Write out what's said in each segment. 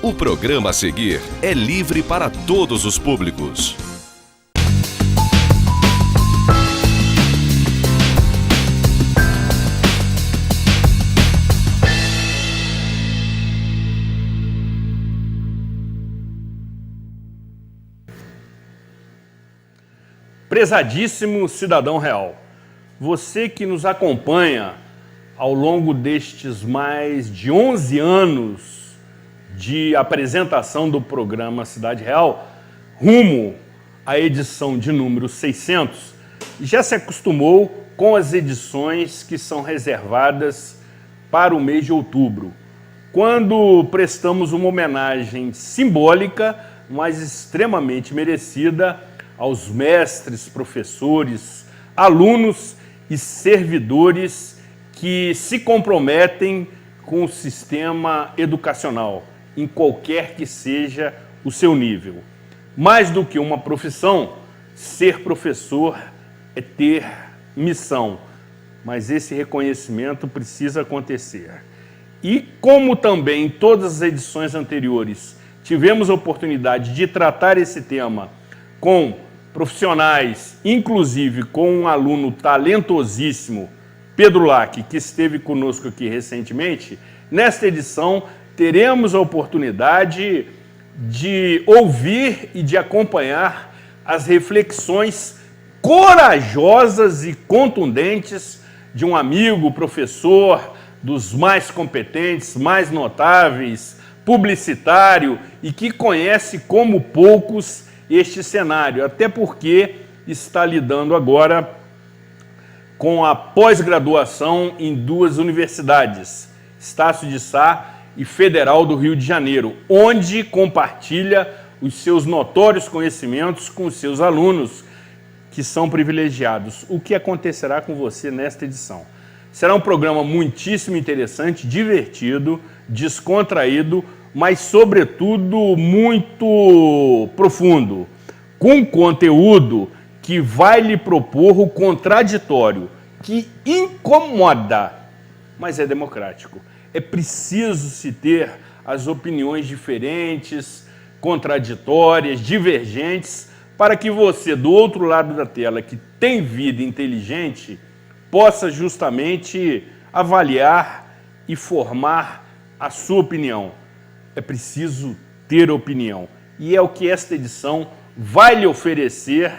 O programa a seguir é livre para todos os públicos. Prezadíssimo cidadão real, você que nos acompanha ao longo destes mais de 11 anos de apresentação do programa Cidade Real, rumo à edição de número 600, já se acostumou com as edições que são reservadas para o mês de outubro, quando prestamos uma homenagem simbólica, mas extremamente merecida, aos mestres, professores, alunos e servidores que se comprometem com o sistema educacional, em qualquer que seja o seu nível. Mais do que uma profissão, ser professor é ter missão, mas esse reconhecimento precisa acontecer. E como também em todas as edições anteriores tivemos a oportunidade de tratar esse tema com profissionais, inclusive com um aluno talentosíssimo, Pedro Lac, que esteve conosco aqui recentemente, nesta edição teremos a oportunidade de ouvir e de acompanhar as reflexões corajosas e contundentes de um amigo, professor, dos mais competentes, mais notáveis, publicitário e que conhece como poucos este cenário, até porque está lidando agora com a pós-graduação em duas universidades, Estácio de Sá e Federal do Rio de Janeiro, onde compartilha os seus notórios conhecimentos com os seus alunos, que são privilegiados. O que acontecerá com você nesta edição? Será um programa muitíssimo interessante, divertido, descontraído, mas, sobretudo, muito profundo, com conteúdo que vai lhe propor o contraditório, que incomoda, mas é democrático. É preciso se ter as opiniões diferentes, contraditórias, divergentes, para que você, do outro lado da tela, que tem vida inteligente, possa justamente avaliar e formar a sua opinião. É preciso ter opinião. E é o que esta edição vai lhe oferecer,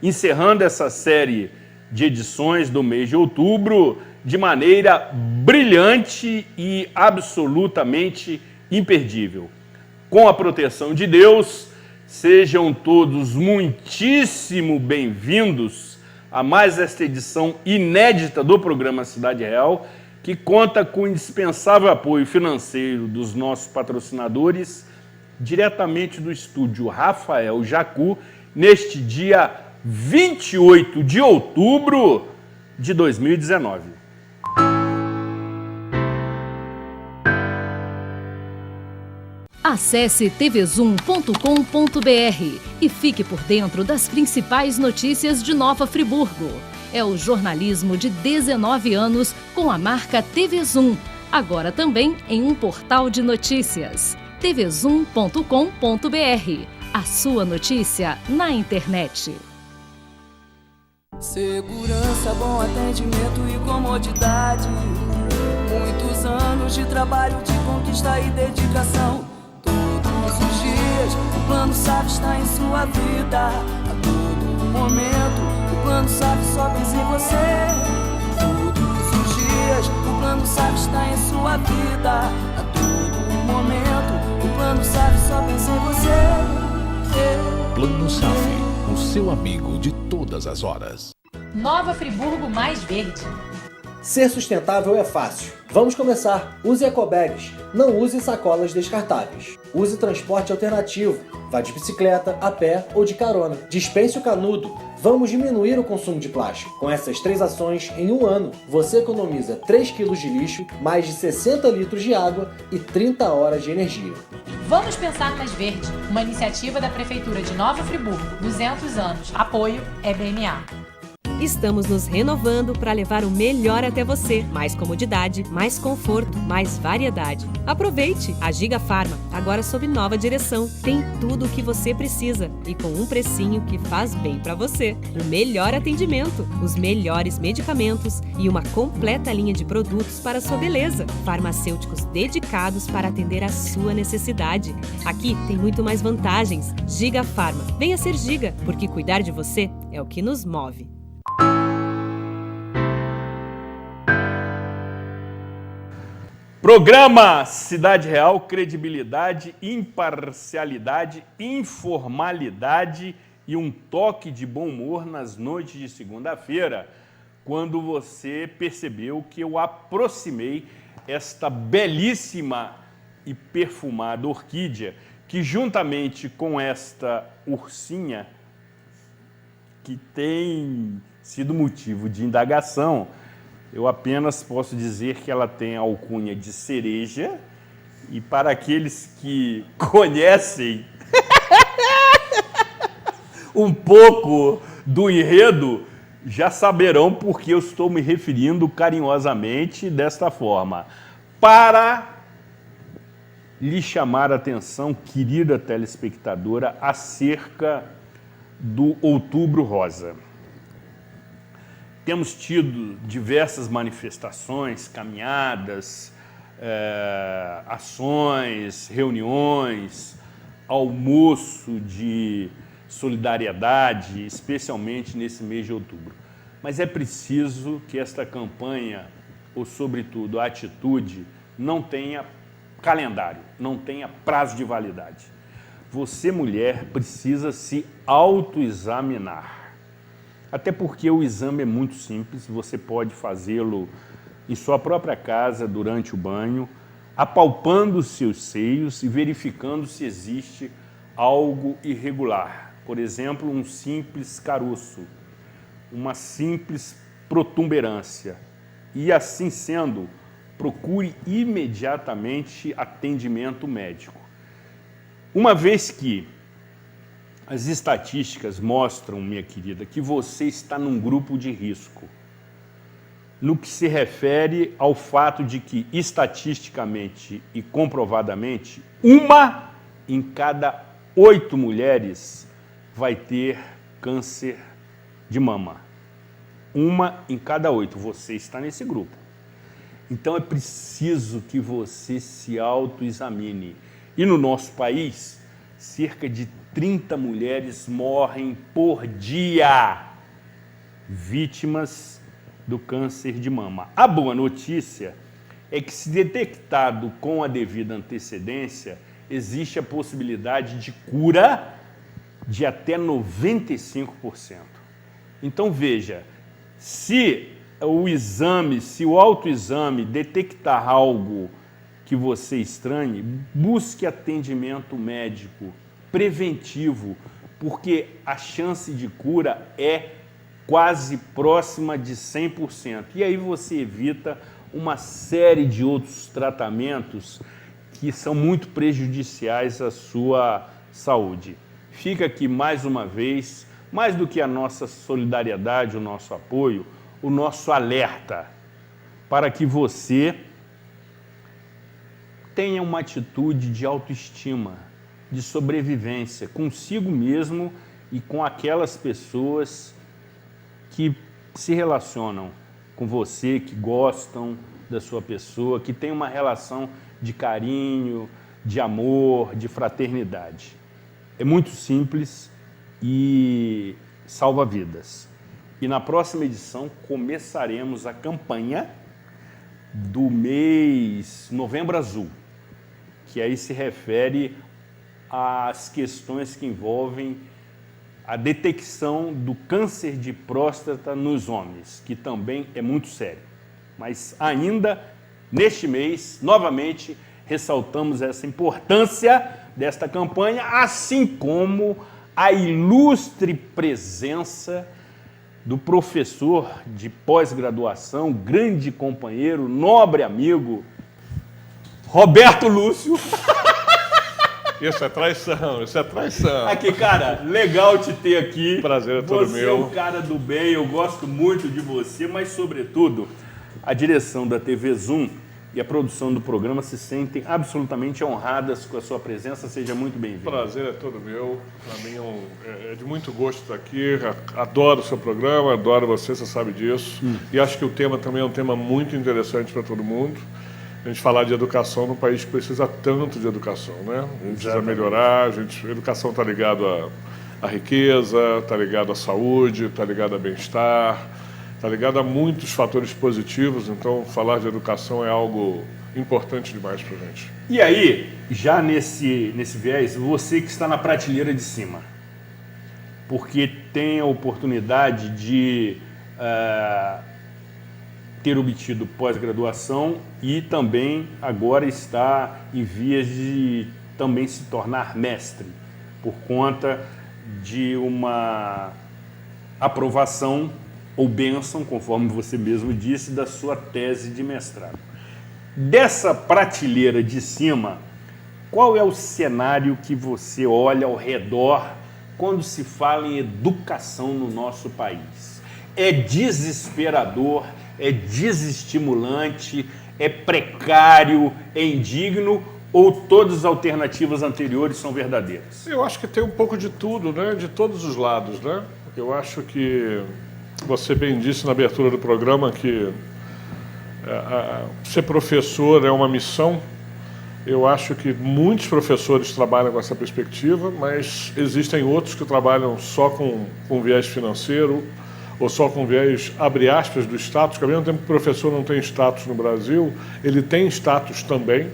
encerrando essa série de edições do mês de outubro de maneira brilhante e absolutamente imperdível. Com a proteção de Deus, sejam todos muitíssimo bem-vindos a mais esta edição inédita do programa Cidade Real, que conta com o indispensável apoio financeiro dos nossos patrocinadores, diretamente do estúdio Rafael Jacu, neste dia 28 de outubro de 2019. Acesse tvzoom.com.br e fique por dentro das principais notícias de Nova Friburgo. É o jornalismo de 19 anos com a marca TV Zoom, agora também em um portal de notícias. tvzoom.com.br, a sua notícia na internet. Segurança, bom atendimento e comodidade. Muitos anos de trabalho, de conquista e dedicação. Todos os dias, o Plano SAF está em sua vida. A todo momento, o Plano SAF só pensa em você. Todos os dias, o Plano SAF está em sua vida. A todo momento, o Plano SAF só pensa em você. Plano SAF, o seu amigo de todas as horas. Nova Friburgo mais verde. Ser sustentável é fácil. Vamos começar. Use ecobags. Não use sacolas descartáveis. Use transporte alternativo. Vá de bicicleta, a pé ou de carona. Dispense o canudo. Vamos diminuir o consumo de plástico. Com essas 3 ações, em um ano, você economiza 3 kg de lixo, mais de 60 litros de água e 30 horas de energia. Vamos Pensar Mais Verde, uma iniciativa da Prefeitura de Nova Friburgo, 200 anos. Apoio EBMA. Estamos nos renovando para levar o melhor até você. Mais comodidade, mais conforto, mais variedade. Aproveite! A Giga Farma, agora sob nova direção, tem tudo o que você precisa e com um precinho que faz bem para você. O melhor atendimento, os melhores medicamentos e uma completa linha de produtos para a sua beleza. Farmacêuticos dedicados para atender a sua necessidade. Aqui tem muito mais vantagens. Giga Farma. Venha ser Giga, porque cuidar de você é o que nos move. Programa Cidade Real, credibilidade, imparcialidade, informalidade e um toque de bom humor nas noites de segunda-feira, quando você percebeu que eu aproximei esta belíssima e perfumada orquídea, que juntamente com esta ursinha, que tem sido motivo de indagação, eu apenas posso dizer que ela tem a alcunha de cereja, e para aqueles que conhecem um pouco do enredo, já saberão por que eu estou me referindo carinhosamente desta forma. Para lhe chamar a atenção, querida telespectadora, acerca do Outubro Rosa. Temos tido diversas manifestações, caminhadas, ações, reuniões, almoço de solidariedade, especialmente nesse mês de outubro. Mas é preciso que esta campanha, ou sobretudo a atitude, não tenha calendário, não tenha prazo de validade. Você, mulher, precisa se autoexaminar. Até porque o exame é muito simples, você pode fazê-lo em sua própria casa, durante o banho, apalpando os seus seios e verificando se existe algo irregular. Por exemplo, um simples caroço, uma simples protuberância. E assim sendo, procure imediatamente atendimento médico. Uma vez que as estatísticas mostram, minha querida, que você está num grupo de risco, no que se refere ao fato de que, estatisticamente e comprovadamente, 1 em cada 8 mulheres vai ter câncer de mama. 1 em cada 8. Você está nesse grupo. Então é preciso que você se autoexamine. E no nosso país, cerca de 30 mulheres morrem por dia vítimas do câncer de mama. A boa notícia é que, se detectado com a devida antecedência, existe a possibilidade de cura de até 95%. Então veja, se o autoexame detectar algo que você estranhe, busque atendimento médico preventivo, porque a chance de cura é quase próxima de 100%. E aí você evita uma série de outros tratamentos que são muito prejudiciais à sua saúde. Fica aqui mais uma vez, mais do que a nossa solidariedade, o nosso apoio, o nosso alerta, para que você tenha uma atitude de autoestima, de sobrevivência consigo mesmo e com aquelas pessoas que se relacionam com você, que gostam da sua pessoa, que tem uma relação de carinho, de amor, de fraternidade. É muito simples e salva vidas. E na próxima edição começaremos a campanha do mês Novembro Azul, que aí se refere às questões que envolvem a detecção do câncer de próstata nos homens, que também é muito sério. Mas ainda neste mês, novamente, ressaltamos essa importância desta campanha, assim como a ilustre presença do professor de pós-graduação, grande companheiro, nobre amigo, Roberto Lúcio. Isso é traição, isso é traição. Aqui, cara, legal te ter aqui. Prazer é todo meu. Você é um cara do bem, eu gosto muito de você, mas, sobretudo, a direção da TV Zoom e a produção do programa se sentem absolutamente honradas com a sua presença. Seja muito bem-vindo. Prazer é todo meu. Para mim é de muito gosto estar aqui. Adoro o seu programa, adoro você sabe disso. E acho que o tema também é um tema muito interessante para todo mundo. A gente falar de educação num país que precisa tanto de educação, né? A gente precisa melhorar, a educação está ligada à riqueza, está ligada à saúde, está ligada ao bem-estar, está ligada a muitos fatores positivos, então falar de educação é algo importante demais para a gente. E aí, já nesse viés, você que está na prateleira de cima, porque tem a oportunidade de ter obtido pós-graduação e também agora está em vias de também se tornar mestre, por conta de uma aprovação ou bênção, conforme você mesmo disse, da sua tese de mestrado. Dessa prateleira de cima, qual é o cenário que você olha ao redor quando se fala em educação no nosso país? É desesperador, é desestimulante, é precário, é indigno, ou todas as alternativas anteriores são verdadeiras? Eu acho que tem um pouco de tudo, né? De todos os lados, né? Eu acho que você bem disse na abertura do programa que ser professor é uma missão. Eu acho que muitos professores trabalham com essa perspectiva, mas existem outros que trabalham só com viés financeiro ou só com viés, abre aspas, do status, que ao mesmo tempo que o professor não tem status no Brasil, ele tem status também,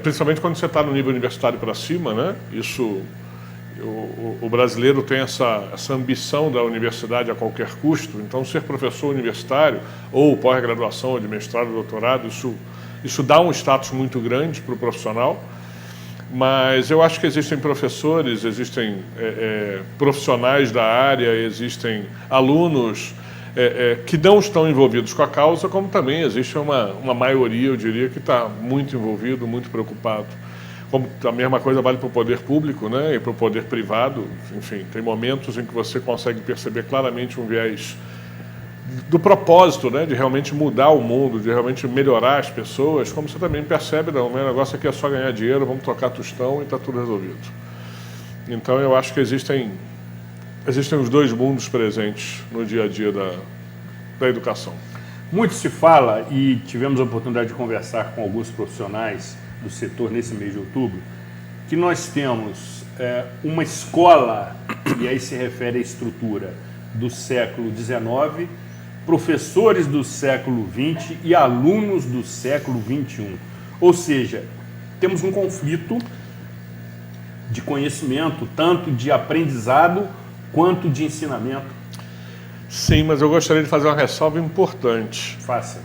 principalmente quando você está no nível universitário para cima, né? Isso, o brasileiro tem essa ambição da universidade a qualquer custo, então ser professor universitário, ou pós-graduação, ou de mestrado, doutorado, isso dá um status muito grande para o profissional. Mas eu acho que existem professores, existem profissionais da área, existem alunos que não estão envolvidos com a causa, como também existe uma maioria, eu diria, que está muito envolvido, muito preocupado. Como a mesma coisa vale para o poder público, né, e para o poder privado. Enfim, tem momentos em que você consegue perceber claramente um viés do propósito, né, de realmente mudar o mundo, de realmente melhorar as pessoas, como você também percebe, não, o meu negócio aqui é só ganhar dinheiro, vamos trocar tostão e está tudo resolvido. Então eu acho que existem os dois mundos presentes no dia a dia da educação. Muito se fala, e tivemos a oportunidade de conversar com alguns profissionais do setor nesse mês de outubro, que nós temos uma escola, e aí se refere à estrutura do século XIX, professores do século XX e alunos do século XXI. Ou seja, temos um conflito de conhecimento, tanto de aprendizado quanto de ensinamento. Sim, mas eu gostaria de fazer uma ressalva importante. Faça.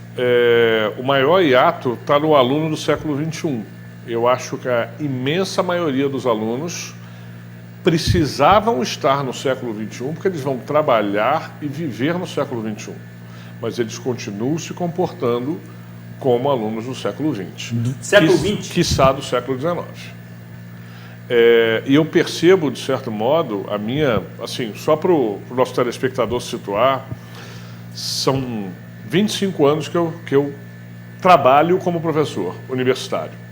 O maior hiato está no aluno do século XXI. Eu acho que a imensa maioria dos alunos precisavam estar no século XXI, porque eles vão trabalhar e viver no século XXI. Mas eles continuam se comportando como alunos do século XX. Século XX? Quiçá do século XIX. E eu percebo, de certo modo, a minha... Assim, só para o nosso telespectador se situar, são 25 anos que eu trabalho como professor universitário.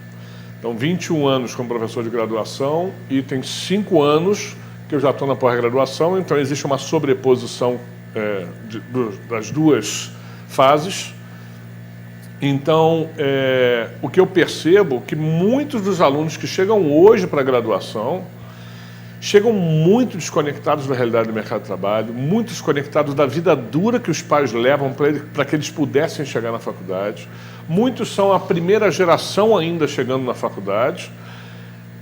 Então, 21 anos como professor de graduação e tem 5 anos que eu já estou na pós-graduação, então existe uma sobreposição das duas fases. Então, o que eu percebo é que muitos dos alunos que chegam hoje para a graduação chegam muito desconectados da realidade do mercado de trabalho, muito desconectados da vida dura que os pais levam para que eles pudessem chegar na faculdade. Muitos são a primeira geração ainda chegando na faculdade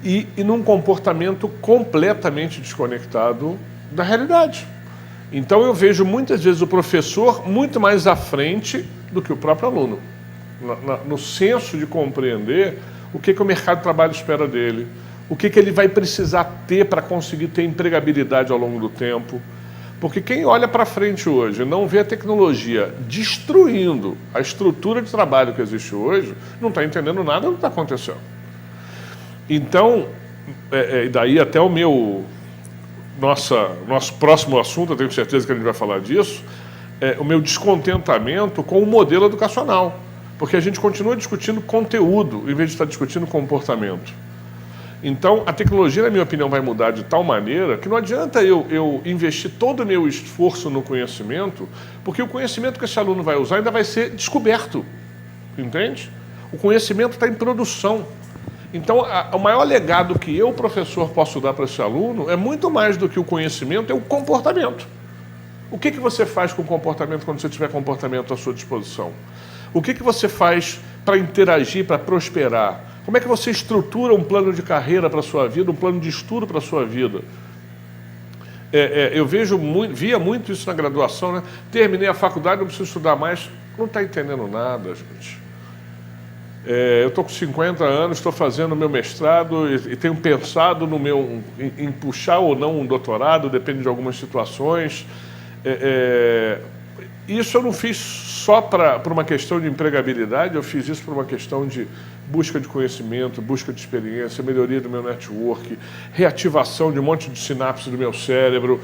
e num comportamento completamente desconectado da realidade. Então eu vejo muitas vezes o professor muito mais à frente do que o próprio aluno, no senso de compreender o que o mercado de trabalho espera dele, o que ele vai precisar ter para conseguir ter empregabilidade ao longo do tempo. Porque quem olha para frente hoje não vê a tecnologia destruindo a estrutura de trabalho que existe hoje, não está entendendo nada do que está acontecendo. Então, e daí até nosso próximo assunto, eu tenho certeza que a gente vai falar disso, o meu descontentamento com o modelo educacional. Porque a gente continua discutindo conteúdo, em vez de estar discutindo comportamento. Então, a tecnologia, na minha opinião, vai mudar de tal maneira que não adianta eu investir todo o meu esforço no conhecimento, porque o conhecimento que esse aluno vai usar ainda vai ser descoberto, entende? O conhecimento está em produção. Então, o maior legado que eu, professor, posso dar para esse aluno é muito mais do que o conhecimento, é o comportamento. O que você faz com o comportamento quando você tiver comportamento à sua disposição? O que você faz para interagir, para prosperar? Como é que você estrutura um plano de carreira para a sua vida, um plano de estudo para a sua vida? Eu via muito isso na graduação, né? Terminei a faculdade, não preciso estudar mais. Não está entendendo nada, gente. Eu estou com 50 anos, estou fazendo o meu mestrado e tenho pensado em puxar ou não um doutorado, depende de algumas situações. Isso eu não fiz só por uma questão de empregabilidade, eu fiz isso por uma questão de busca de conhecimento, busca de experiência, melhoria do meu network, reativação de um monte de sinapses do meu cérebro,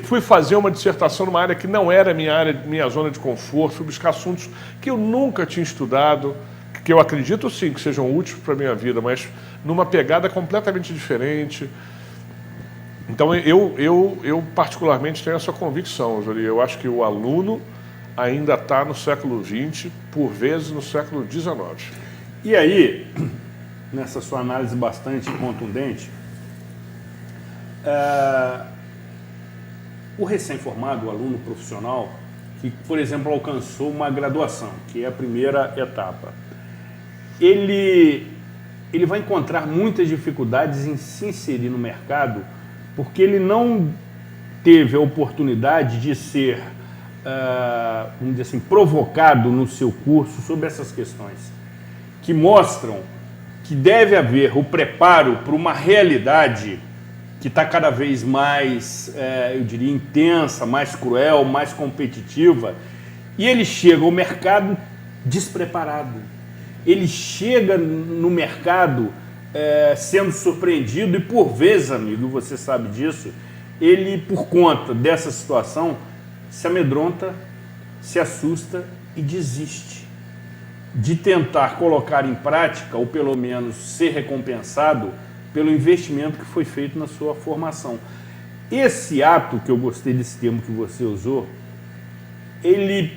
fui fazer uma dissertação numa área que não era minha zona de conforto, fui buscar assuntos que eu nunca tinha estudado, que eu acredito sim que sejam úteis para a minha vida, mas numa pegada completamente diferente. Então, eu particularmente tenho essa convicção, Jori. Eu acho que o aluno ainda está no século XX, por vezes no século XIX. E aí, nessa sua análise bastante contundente, o recém-formado, o aluno profissional, que, por exemplo, alcançou uma graduação, que é a primeira etapa, ele vai encontrar muitas dificuldades em se inserir no mercado, porque ele não teve a oportunidade de ser, vamos dizer assim, provocado no seu curso sobre essas questões, que mostram que deve haver o preparo para uma realidade que está cada vez mais, eu diria, intensa, mais cruel, mais competitiva, e ele chega ao mercado despreparado. Ele chega no mercado sendo surpreendido e, por vezes, amigo, você sabe disso, ele, por conta dessa situação, se amedronta, se assusta e desiste de tentar colocar em prática, ou pelo menos ser recompensado pelo investimento que foi feito na sua formação. Esse ato, que eu gostei desse termo que você usou, ele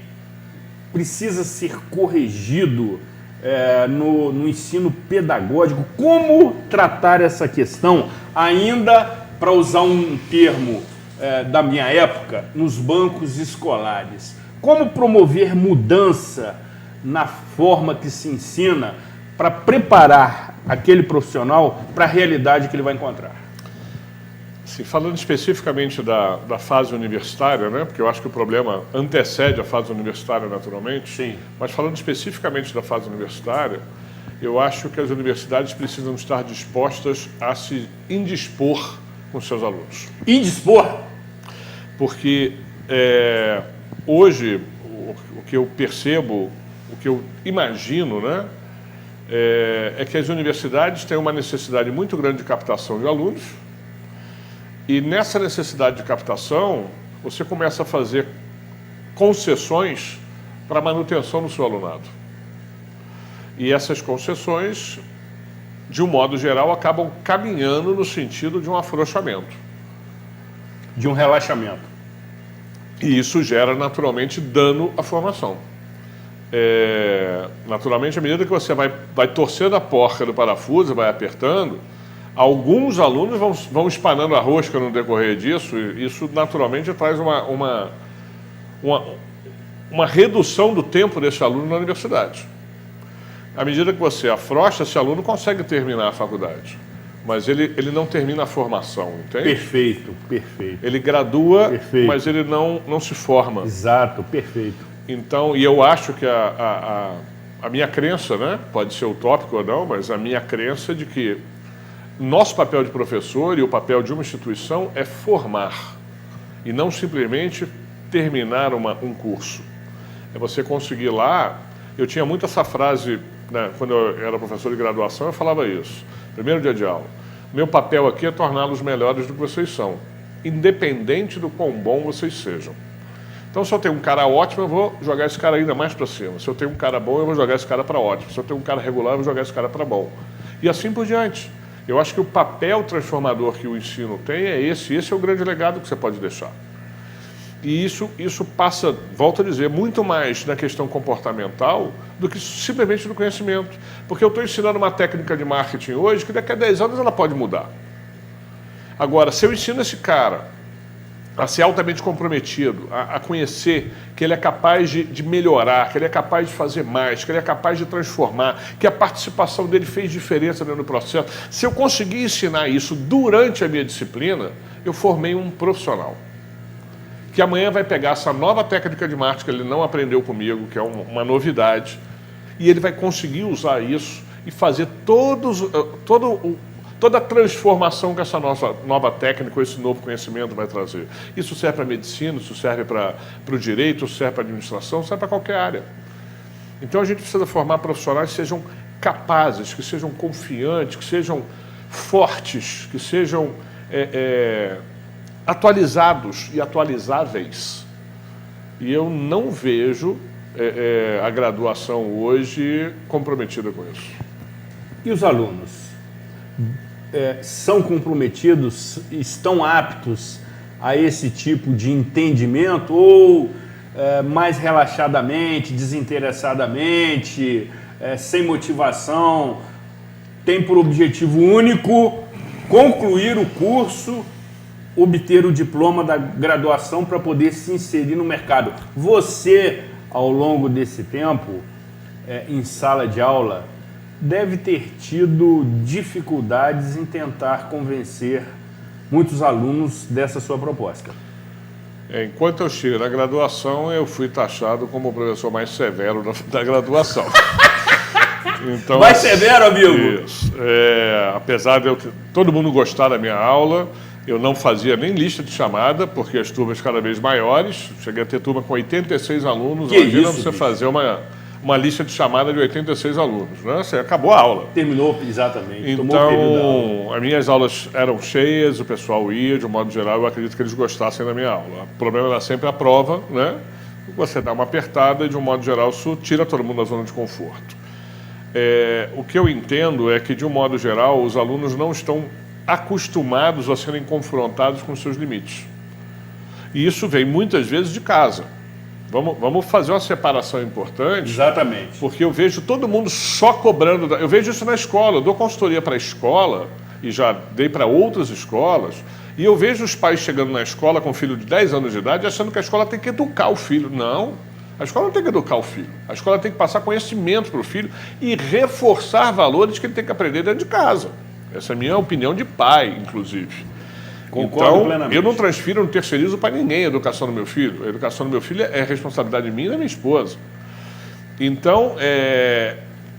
precisa ser corrigido no ensino pedagógico. Como tratar essa questão, ainda, para usar um termo da minha época, nos bancos escolares? Como promover mudança na forma que se ensina para preparar aquele profissional para a realidade que ele vai encontrar? Sim, falando especificamente da fase universitária, né, porque eu acho que o problema antecede a fase universitária naturalmente, sim. Mas falando especificamente da fase universitária, eu acho que as universidades precisam estar dispostas a se indispor com seus alunos. Indispor? Porque hoje o que eu percebo, o que eu imagino, né, é que as universidades têm uma necessidade muito grande de captação de alunos. E nessa necessidade de captação, você começa a fazer concessões para a manutenção do seu alunado. E essas concessões, de um modo geral, acabam caminhando no sentido de um afrouxamento. De um relaxamento. E isso gera, naturalmente, dano à formação. Naturalmente, à medida que você vai torcendo a porca do parafuso, vai apertando, alguns alunos vão espanando a rosca no decorrer disso, e isso naturalmente traz uma redução do tempo desse aluno na universidade. À medida que você afrouxa, esse aluno consegue terminar a faculdade, mas ele não termina a formação, entende? Perfeito, perfeito. Ele gradua, perfeito. Mas ele não se forma. Exato, perfeito. Então, e eu acho que a minha crença, né, pode ser utópico ou não, mas a minha crença é de que nosso papel de professor e o papel de uma instituição é formar e não simplesmente terminar um curso. É você conseguir lá. Eu tinha muito essa frase, né, quando eu era professor de graduação, eu falava isso. Primeiro dia de aula. Meu papel aqui é torná-los melhores do que vocês são, independente do quão bom vocês sejam. Então, se eu tenho um cara ótimo, eu vou jogar esse cara ainda mais para cima. Se eu tenho um cara bom, eu vou jogar esse cara para ótimo. Se eu tenho um cara regular, eu vou jogar esse cara para bom. E assim por diante. Eu acho que o papel transformador que o ensino tem é esse. Esse é o grande legado que você pode deixar. E isso passa, volto a dizer, muito mais na questão comportamental do que simplesmente no conhecimento. Porque eu estou ensinando uma técnica de marketing hoje que daqui a 10 anos ela pode mudar. Agora, se eu ensino esse cara a ser altamente comprometido, a conhecer que ele é capaz de melhorar, que ele é capaz de fazer mais, que ele é capaz de transformar, que a participação dele fez diferença dentro do processo. Se eu conseguir ensinar isso durante a minha disciplina, eu formei um profissional. Que amanhã vai pegar essa nova técnica de marketing que ele não aprendeu comigo, que é uma novidade, e ele vai conseguir usar isso e fazer toda a transformação que essa nova técnica, esse novo conhecimento vai trazer. Isso serve para a medicina, isso serve para o direito, isso serve para a administração, serve para qualquer área. Então a gente precisa formar profissionais que sejam capazes, que sejam confiantes, que sejam fortes, que sejam atualizados e atualizáveis. E eu não vejo a graduação hoje comprometida com isso. E os alunos? São comprometidos, estão aptos a esse tipo de entendimento ou mais relaxadamente, desinteressadamente, sem motivação, tem por objetivo único concluir o curso, obter o diploma da graduação para poder se inserir no mercado? Você, ao longo desse tempo, em sala de aula, deve ter tido dificuldades em tentar convencer muitos alunos dessa sua proposta. Enquanto eu estive na graduação, eu fui taxado como o professor mais severo da graduação. Então, mais severo, amigo? Isso. Apesar de todo mundo gostar da minha aula, eu não fazia nem lista de chamada, porque as turmas cada vez maiores. Cheguei a ter turma com 86 alunos. Imagina você fazer uma lista de chamada de 86 alunos, né? Você acabou a aula. Terminou, exatamente. Então, as minhas aulas eram cheias, o pessoal ia, de um modo geral, eu acredito que eles gostassem da minha aula. O problema era sempre a prova, né? Você dá uma apertada e, de um modo geral, isso tira todo mundo da zona de conforto. O que eu entendo é que, de um modo geral, os alunos não estão acostumados a serem confrontados com os seus limites. E isso vem muitas vezes de casa. Vamos fazer uma separação importante. Exatamente. Porque eu vejo todo mundo só cobrando. Eu vejo isso na escola. Eu dou consultoria para a escola e já dei para outras escolas. E eu vejo os pais chegando na escola com um filho de 10 anos de idade achando que a escola tem que educar o filho. Não. A escola não tem que educar o filho. A escola tem que passar conhecimento para o filho e reforçar valores que ele tem que aprender dentro de casa. Essa é a minha opinião de pai, inclusive. Concordo plenamente. Então, eu não transfiro, não terceirizo para ninguém a educação do meu filho. A educação do meu filho é responsabilidade minha e da minha esposa. Então,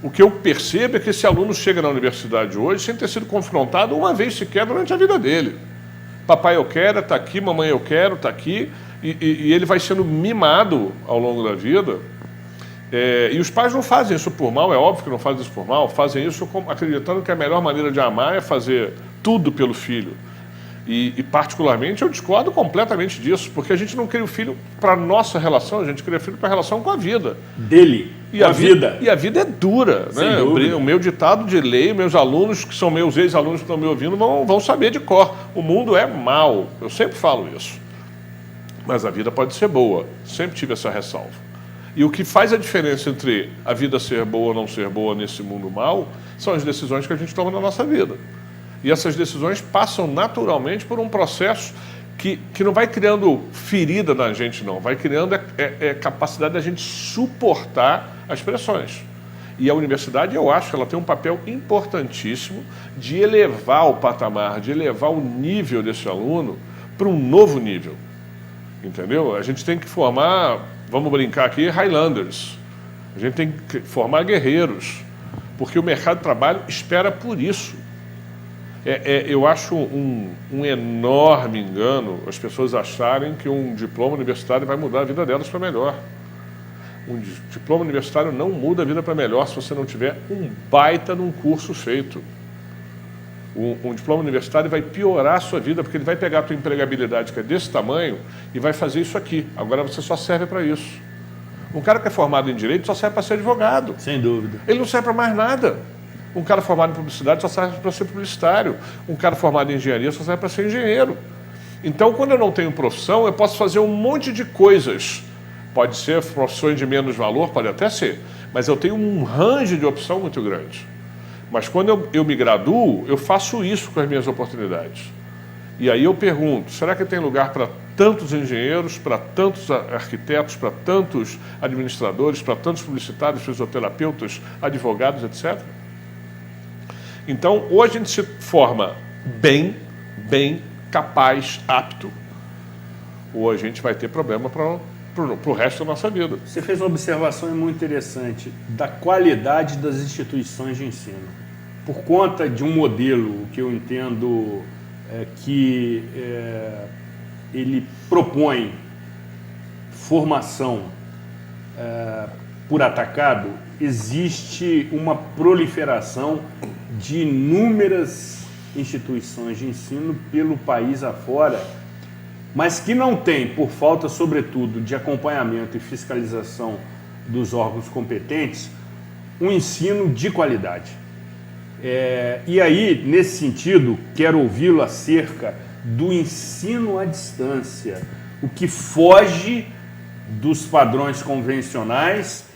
o que eu percebo é que esse aluno chega na universidade hoje sem ter sido confrontado uma vez sequer durante a vida dele. Papai eu quero, está aqui, mamãe eu quero, está aqui. E ele vai sendo mimado ao longo da vida. E os pais não fazem isso por mal, é óbvio que não fazem isso por mal, fazem isso acreditando que a melhor maneira de amar é fazer tudo pelo filho. E particularmente, eu discordo completamente disso, porque a gente não cria o filho para a nossa relação, a gente cria o filho para a relação com a vida. Dele, e a vida. E a vida é dura, né? O meu ditado de lei, meus alunos, que são meus ex-alunos que estão me ouvindo, vão saber de cor. O mundo é mau, eu sempre falo isso. Mas a vida pode ser boa, sempre tive essa ressalva. E o que faz a diferença entre a vida ser boa ou não ser boa nesse mundo mau, são as decisões que a gente toma na nossa vida. E essas decisões passam naturalmente por um processo que não vai criando ferida na gente, não. Vai criando capacidade da gente suportar as pressões. E a universidade, eu acho que ela tem um papel importantíssimo de elevar o patamar, de elevar o nível desse aluno para um novo nível. Entendeu? A gente tem que formar vamos brincar aqui, Highlanders. A gente tem que formar guerreiros, porque o mercado de trabalho espera por isso. Eu acho um enorme engano as pessoas acharem que um diploma universitário vai mudar a vida delas para melhor. Um diploma universitário não muda a vida para melhor se você não tiver um baita num curso feito. Um diploma universitário vai piorar a sua vida, porque ele vai pegar a tua empregabilidade, que é desse tamanho, e vai fazer isso aqui. Agora você só serve para isso. Um cara que é formado em Direito só serve para ser advogado. Sem dúvida. Ele não serve para mais nada. Um cara formado em Publicidade só serve para ser publicitário. Um cara formado em Engenharia só serve para ser engenheiro. Então, quando eu não tenho profissão, eu posso fazer um monte de coisas. Pode ser profissões de menos valor, pode até ser. Mas eu tenho um range de opção muito grande. Mas quando eu me graduo, eu faço isso com as minhas oportunidades. E aí eu pergunto, será que tem lugar para tantos engenheiros, para tantos arquitetos, para tantos administradores, para tantos publicitários, fisioterapeutas, advogados, etc.? Então, hoje a gente se forma bem, capaz, apto, ou a gente vai ter problema para o resto da nossa vida. Você fez uma observação muito interessante da qualidade das instituições de ensino. Por conta de um modelo que eu entendo que ele propõe formação por atacado, existe uma proliferação de inúmeras instituições de ensino pelo país afora, mas que não tem, por falta, sobretudo, de acompanhamento e fiscalização dos órgãos competentes, um ensino de qualidade. E aí, nesse sentido, quero ouvi-lo acerca do ensino à distância, o que foge dos padrões convencionais.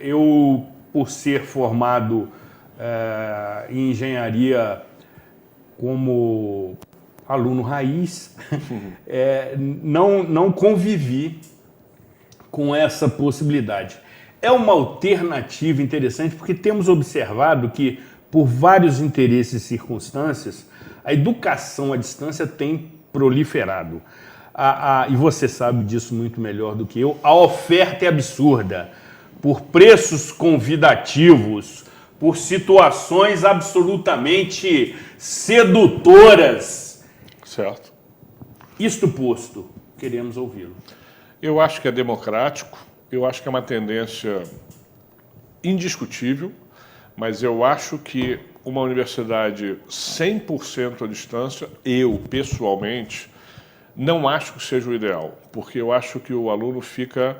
Eu, por ser formado em engenharia como aluno raiz, não convivi com essa possibilidade. É uma alternativa interessante porque temos observado que, por vários interesses e circunstâncias, a educação à distância tem proliferado. E você sabe disso muito melhor do que eu. A oferta é absurda, por preços convidativos, por situações absolutamente sedutoras. Certo. Isto posto, queremos ouvi-lo. Eu acho que é democrático, eu acho que é uma tendência indiscutível, mas eu acho que uma universidade 100% à distância, eu, pessoalmente, não acho que seja o ideal, porque eu acho que o aluno fica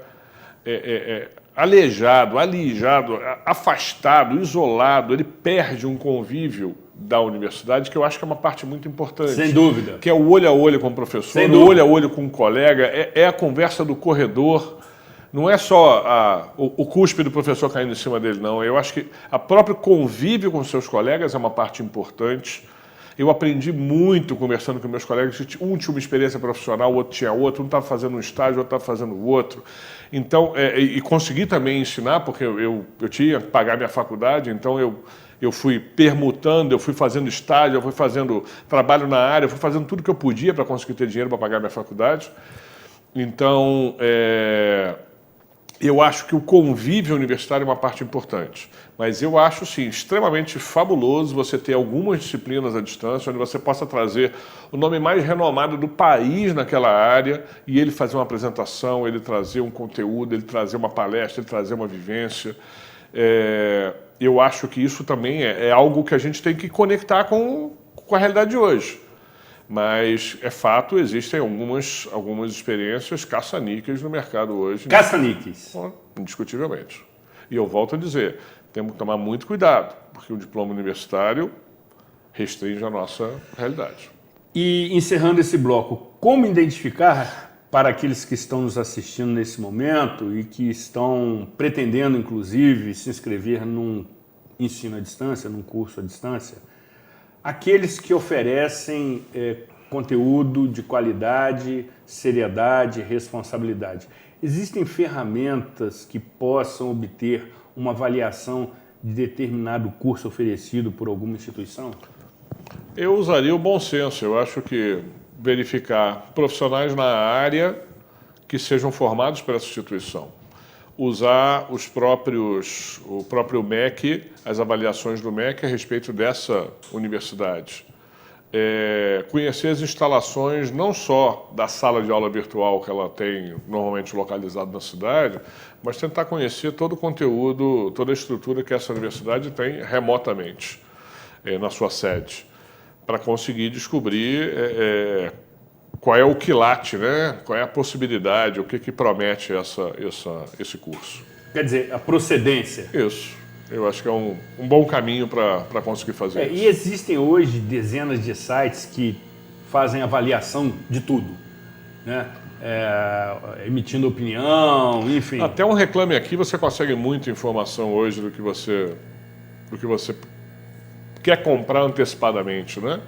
aleijado, alijado, afastado, isolado, ele perde um convívio da universidade, que eu acho que é uma parte muito importante. Sem dúvida. Que é o olho a olho com o professor, o olho a olho com o colega, é a conversa do corredor. Não é só o cuspe do professor caindo em cima dele, não. Eu acho que a próprio convívio com seus colegas é uma parte importante. Eu aprendi muito conversando com meus colegas. Um tinha uma experiência profissional, o outro tinha outra. Um estava fazendo um estágio, o outro estava fazendo o outro. Então, e consegui também ensinar, porque eu tinha que pagar minha faculdade, então eu fui permutando, eu fui fazendo estágio, eu fui fazendo trabalho na área, eu fui fazendo tudo que eu podia para conseguir ter dinheiro para pagar minha faculdade. Então, eu acho que o convívio universitário é uma parte importante. Mas eu acho, sim, extremamente fabuloso você ter algumas disciplinas à distância, onde você possa trazer o nome mais renomado do país naquela área e ele fazer uma apresentação, ele trazer um conteúdo, ele trazer uma palestra, ele trazer uma vivência. Eu acho que isso também é algo que a gente tem que conectar com a realidade de hoje. Mas, é fato, existem algumas experiências caça-níqueis no mercado hoje. Caça-níqueis. Indiscutivelmente. E eu volto a dizer, temos que tomar muito cuidado, porque o diploma universitário restringe a nossa realidade. E, encerrando esse bloco, como identificar, para aqueles que estão nos assistindo nesse momento e que estão pretendendo, inclusive, se inscrever num ensino à distância, num curso à distância, aqueles que oferecem conteúdo de qualidade, seriedade, responsabilidade. Existem ferramentas que possam obter uma avaliação de determinado curso oferecido por alguma instituição? Eu usaria o bom senso. Eu acho que verificar profissionais na área que sejam formados por essa instituição. Usar o próprio MEC, as avaliações do MEC a respeito dessa universidade. Conhecer as instalações não só da sala de aula virtual que ela tem normalmente localizada na cidade, mas tentar conhecer todo o conteúdo, toda a estrutura que essa universidade tem remotamente na sua sede, para conseguir descobrir qual é o quilate, né? Qual é a possibilidade, o que promete esse curso. Quer dizer, a procedência. Isso. Eu acho que é um bom caminho para conseguir fazer isso. E existem hoje dezenas de sites que fazem avaliação de tudo, né? Emitindo opinião, enfim. Até um Reclame Aqui você consegue muita informação hoje do que você quer comprar antecipadamente, né?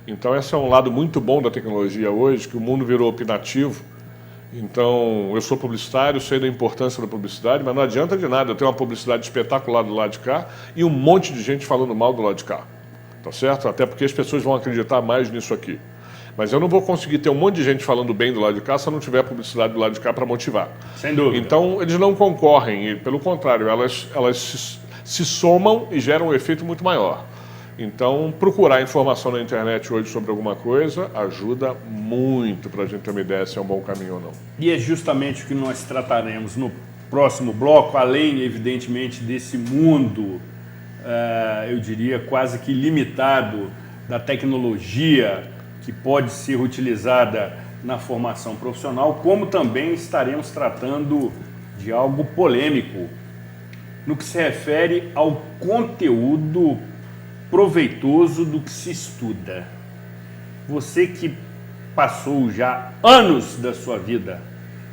Então esse é um lado muito bom da tecnologia hoje, que o mundo virou opinativo. Então, eu sou publicitário, sei da importância da publicidade, mas não adianta de nada eu ter uma publicidade espetacular do lado de cá e um monte de gente falando mal do lado de cá, tá certo? Até porque as pessoas vão acreditar mais nisso aqui. Mas eu não vou conseguir ter um monte de gente falando bem do lado de cá se eu não tiver publicidade do lado de cá para motivar. Sem dúvida. Então, eles não concorrem, e pelo contrário, elas se somam e geram um efeito muito maior. Então, procurar informação na internet hoje sobre alguma coisa ajuda muito para a gente ter uma ideia se é um bom caminho ou não. E é justamente o que nós trataremos no próximo bloco, além, evidentemente, desse mundo, eu diria, quase que limitado da tecnologia que pode ser utilizada na formação profissional, como também estaremos tratando de algo polêmico no que se refere ao conteúdo proveitoso do que se estuda. Você que passou já anos da sua vida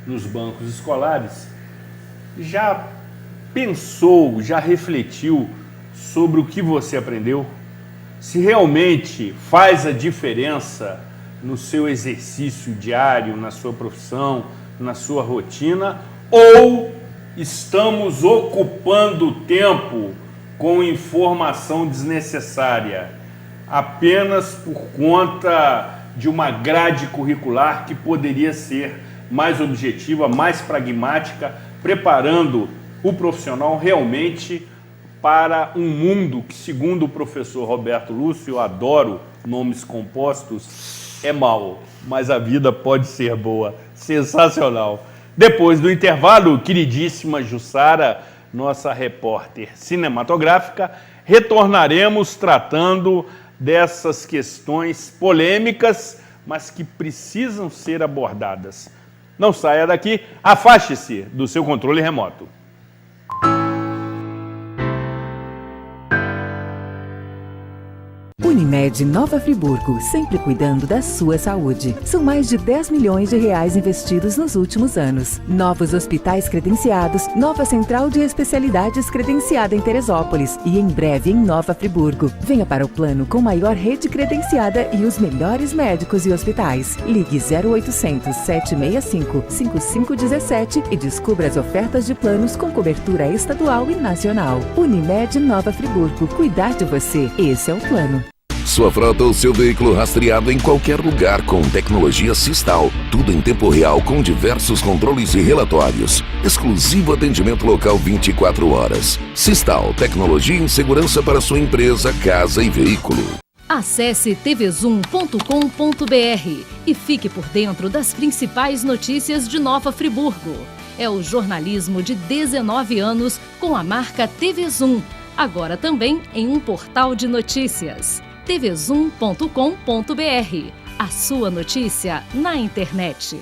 nos bancos escolares, já pensou, já refletiu sobre o que você aprendeu? Se realmente faz a diferença no seu exercício diário, na sua profissão, na sua rotina, ou estamos ocupando tempo com informação desnecessária, apenas por conta de uma grade curricular que poderia ser mais objetiva, mais pragmática, preparando o profissional realmente para um mundo que, segundo o professor Roberto Lúcio, eu adoro nomes compostos, é mau, mas a vida pode ser boa. Sensacional. Depois do intervalo, queridíssima Jussara, nossa repórter cinematográfica, retornaremos tratando dessas questões polêmicas, mas que precisam ser abordadas. Não saia daqui, afaste-se do seu controle remoto. Unimed Nova Friburgo, sempre cuidando da sua saúde. São mais de 10 milhões de reais investidos nos últimos anos. Novos hospitais credenciados, nova central de especialidades credenciada em Teresópolis e em breve em Nova Friburgo. Venha para o plano com maior rede credenciada e os melhores médicos e hospitais. Ligue 0800 765 5517 e descubra as ofertas de planos com cobertura estadual e nacional. Unimed Nova Friburgo, cuidar de você. Esse é o plano. Sua frota ou seu veículo rastreado em qualquer lugar com tecnologia Sistal. Tudo em tempo real com diversos controles e relatórios. Exclusivo atendimento local 24 horas. Sistal, tecnologia em segurança para sua empresa, casa e veículo. Acesse tvzoom.com.br e fique por dentro das principais notícias de Nova Friburgo. É o jornalismo de 19 anos com a marca TV Zoom. Agora também em um portal de notícias. tvzoom.com.br. A sua notícia na internet.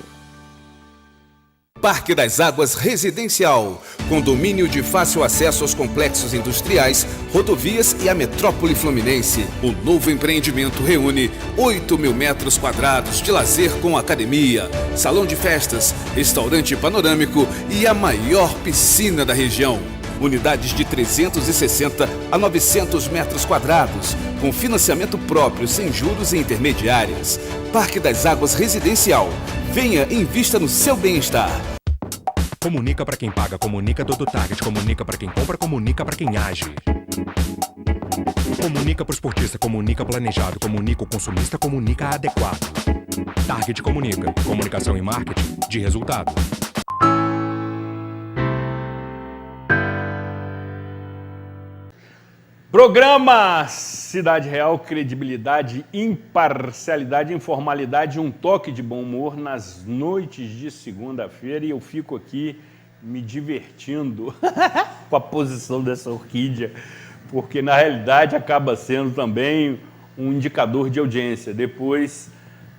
Parque das Águas Residencial. Condomínio de fácil acesso aos complexos industriais, rodovias e a metrópole fluminense. O novo empreendimento reúne 8.000 metros quadrados de lazer com academia, salão de festas, restaurante panorâmico e a maior piscina da região. Unidades de 360 a 900 metros quadrados, com financiamento próprio, sem juros e intermediárias. Parque das Águas Residencial. Venha e invista no seu bem-estar. Comunica para quem paga, comunica todo target, comunica para quem compra, comunica para quem age. Comunica para o esportista, comunica planejado, comunica o consumista, comunica adequado. Target Comunica. Comunicação e marketing de resultado. Programa Cidade Real, credibilidade, imparcialidade, informalidade e um toque de bom humor nas noites de segunda-feira. E eu fico aqui me divertindo com a posição dessa orquídea, porque na realidade acaba sendo também um indicador de audiência. Depois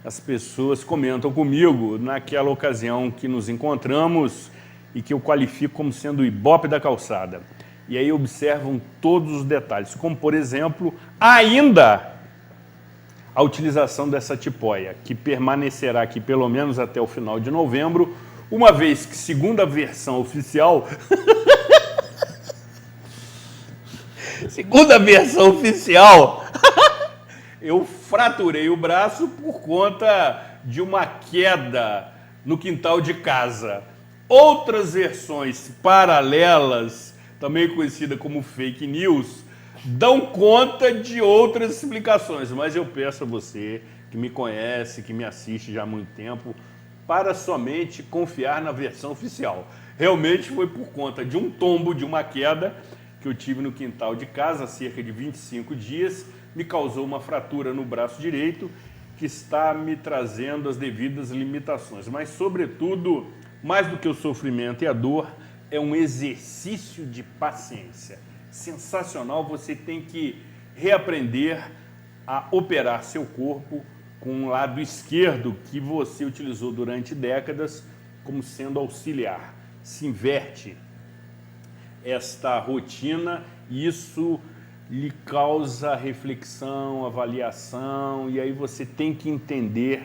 as pessoas comentam comigo naquela ocasião que nos encontramos e que eu qualifico como sendo o Ibope da calçada. E aí observam todos os detalhes, como, por exemplo, ainda a utilização dessa tipóia, que permanecerá aqui pelo menos até o final de novembro, uma vez que, segundo a versão oficial, eu fraturei o braço por conta de uma queda no quintal de casa. Outras versões paralelas, também conhecida como fake news, dão conta de outras explicações, mas eu peço a você que me conhece, que me assiste já há muito tempo, para somente confiar na versão oficial. Realmente foi por conta de um tombo, de uma queda que eu tive no quintal de casa há cerca de 25 dias, me causou uma fratura no braço direito, que está me trazendo as devidas limitações, mas sobretudo, mais do que o sofrimento e a dor, é um exercício de paciência. Sensacional, você tem que reaprender a operar seu corpo com o lado esquerdo que você utilizou durante décadas como sendo auxiliar. Se inverte esta rotina e isso lhe causa reflexão, avaliação, e aí você tem que entender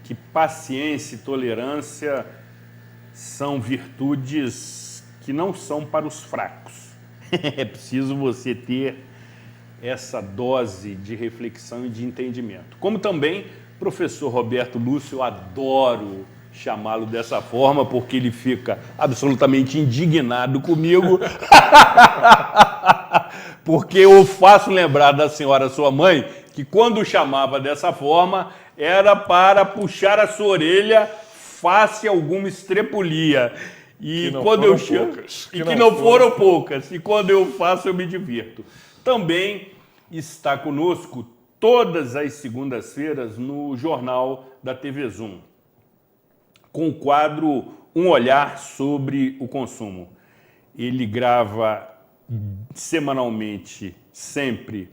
que paciência e tolerância são virtudes que não são para os fracos. É preciso você ter essa dose de reflexão e de entendimento. Como também professor Roberto Lúcio, eu adoro chamá-lo dessa forma, porque ele fica absolutamente indignado comigo, porque eu faço lembrar da senhora, sua mãe, que quando o chamava dessa forma, era para puxar a sua orelha face a alguma estrepulia. E quando eu chamo, e que não foram poucas, e quando eu faço eu me divirto. Também está conosco todas as segundas-feiras no Jornal da TV Zoom, com o quadro Um Olhar sobre o Consumo. Ele grava semanalmente, sempre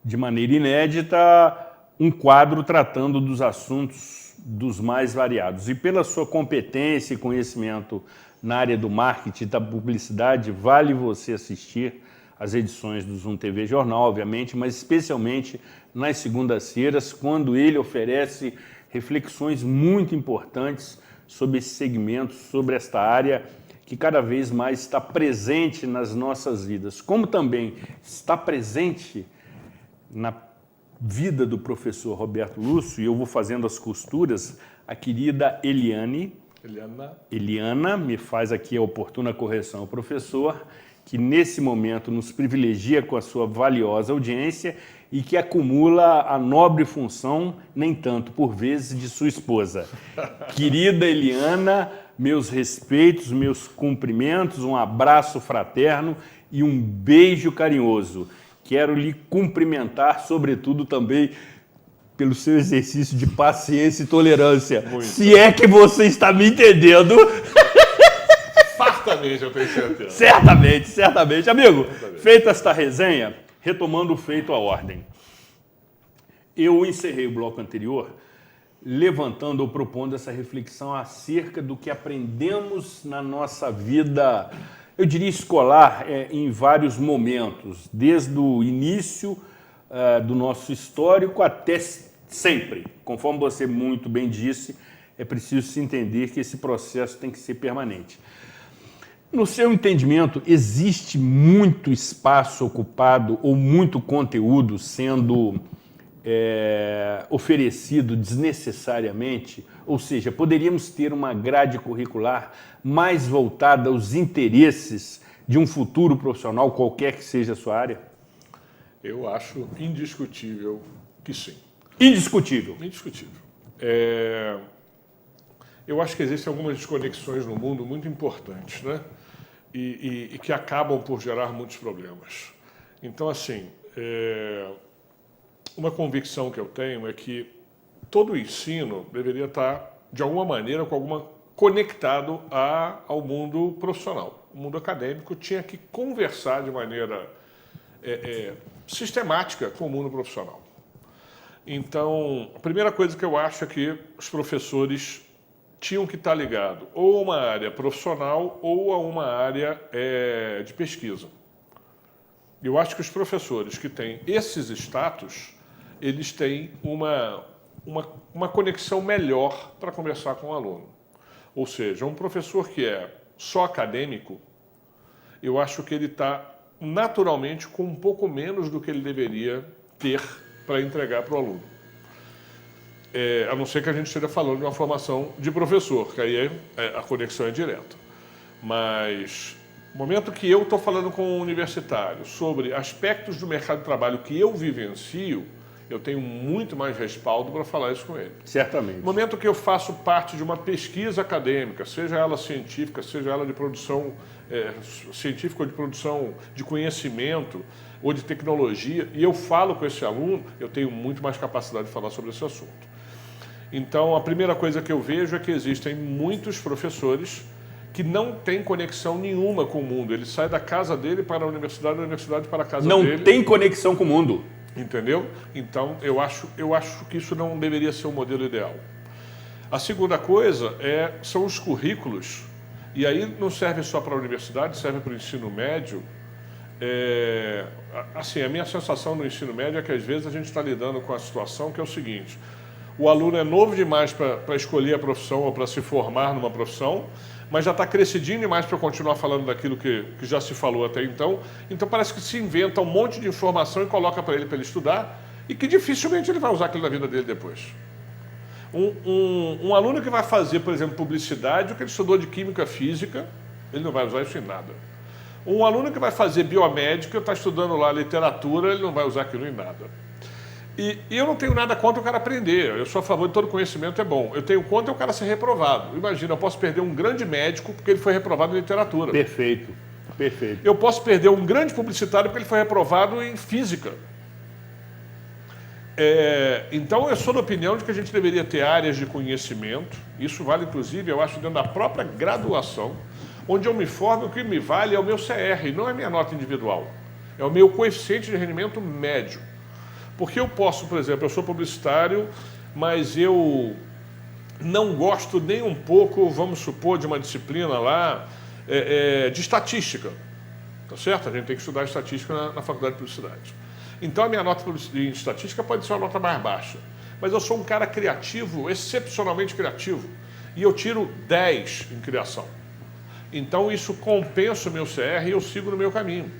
de maneira inédita, um quadro tratando dos assuntos dos mais variados. E pela sua competência e conhecimento na área do marketing e da publicidade, vale você assistir às edições do Zoom TV Jornal, obviamente, mas especialmente nas segundas-feiras, quando ele oferece reflexões muito importantes sobre esse segmento, sobre esta área que cada vez mais está presente nas nossas vidas, como também está presente na vida do professor Roberto Lúcio, e eu vou fazendo as costuras, a querida Eliana me faz aqui a oportuna correção ao professor, que nesse momento nos privilegia com a sua valiosa audiência e que acumula a nobre função, nem tanto por vezes, de sua esposa. Querida Eliana, meus respeitos, meus cumprimentos, um abraço fraterno e um beijo carinhoso. Quero lhe cumprimentar, sobretudo também, pelo seu exercício de paciência e tolerância. Muito. Se é que você está me entendendo. Fartamente, eu tenho certeza. Certamente. Amigo, feita esta resenha, retomando o feito à ordem. Eu encerrei o bloco anterior levantando ou propondo essa reflexão acerca do que aprendemos na nossa vida, eu diria escolar, em vários momentos, desde o início do nosso histórico até sempre. Conforme você muito bem disse, é preciso se entender que esse processo tem que ser permanente. No seu entendimento, existe muito espaço ocupado ou muito conteúdo sendo oferecido desnecessariamente? Ou seja, poderíamos ter uma grade curricular mais voltada aos interesses de um futuro profissional, qualquer que seja a sua área? Eu acho indiscutível que sim. Indiscutível? Indiscutível. Eu acho que existem algumas desconexões no mundo muito importantes, né? E que acabam por gerar muitos problemas. Então, assim, uma convicção que eu tenho é que todo o ensino deveria estar, de alguma maneira, conectado ao mundo profissional. O mundo acadêmico tinha que conversar de maneira sistemática com o mundo profissional. Então, a primeira coisa que eu acho é que os professores tinham que estar ligados ou a uma área profissional ou a uma área de pesquisa. Eu acho que os professores que têm esses status, eles têm uma conexão melhor para conversar com o aluno. Ou seja, um professor que é só acadêmico, eu acho que ele está naturalmente com um pouco menos do que ele deveria ter para entregar para o aluno. A não ser que a gente esteja falando de uma formação de professor, que aí a conexão é direta. Mas no momento que eu estou falando com um universitário sobre aspectos do mercado de trabalho que eu vivencio, eu tenho muito mais respaldo para falar isso com ele. Certamente. No momento que eu faço parte de uma pesquisa acadêmica, seja ela científica, seja ela de produção científica ou de produção de conhecimento ou de tecnologia, e eu falo com esse aluno, eu tenho muito mais capacidade de falar sobre esse assunto. Então, a primeira coisa que eu vejo é que existem muitos professores que não têm conexão nenhuma com o mundo. Ele sai da casa dele para a universidade, da universidade para a casa dele. Não tem conexão com o mundo. Entendeu? Então, eu acho que isso não deveria ser o modelo ideal. A segunda coisa são os currículos. E aí não serve só para a universidade, serve para o ensino médio. Assim, a minha sensação no ensino médio é que às vezes a gente está lidando com a situação que é o seguinte: o aluno é novo demais para escolher a profissão ou para se formar numa profissão, mas já está crescidinho demais para continuar falando daquilo que já se falou até então. Então parece que se inventa um monte de informação e coloca para ele estudar, e que dificilmente ele vai usar aquilo na vida dele depois. Um aluno que vai fazer, por exemplo, publicidade, o que ele estudou de química física, ele não vai usar isso em nada. Um aluno que vai fazer biomédica, está estudando lá literatura, ele não vai usar aquilo em nada. E eu não tenho nada contra o cara aprender, eu sou a favor de todo conhecimento é bom. Eu tenho contra o cara ser reprovado. Imagina, eu posso perder um grande médico porque ele foi reprovado em literatura. Perfeito, perfeito. Eu posso perder um grande publicitário porque ele foi reprovado em física. Então, eu sou da opinião de que a gente deveria ter áreas de conhecimento, isso vale, inclusive, eu acho, dentro da própria graduação, onde eu me formo, o que me vale é o meu CR, não é minha nota individual, é o meu coeficiente de rendimento médio. Porque eu posso, por exemplo, eu sou publicitário, mas eu não gosto nem um pouco, vamos supor, de uma disciplina lá de estatística, tá certo? A gente tem que estudar estatística na faculdade de publicidade. Então a minha nota em estatística pode ser uma nota mais baixa, mas eu sou um cara criativo, excepcionalmente criativo, e eu tiro 10 em criação. Então isso compensa o meu CR e eu sigo no meu caminho.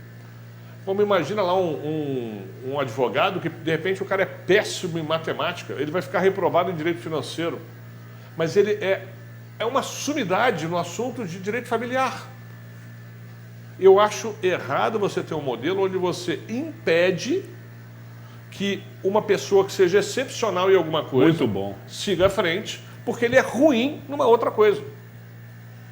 Como imagina lá um advogado que, de repente, o cara é péssimo em matemática, ele vai ficar reprovado em direito financeiro, mas ele é uma sumidade no assunto de direito familiar. Eu acho errado você ter um modelo onde você impede que uma pessoa que seja excepcional em alguma coisa muito bom siga à frente, porque ele é ruim numa outra coisa.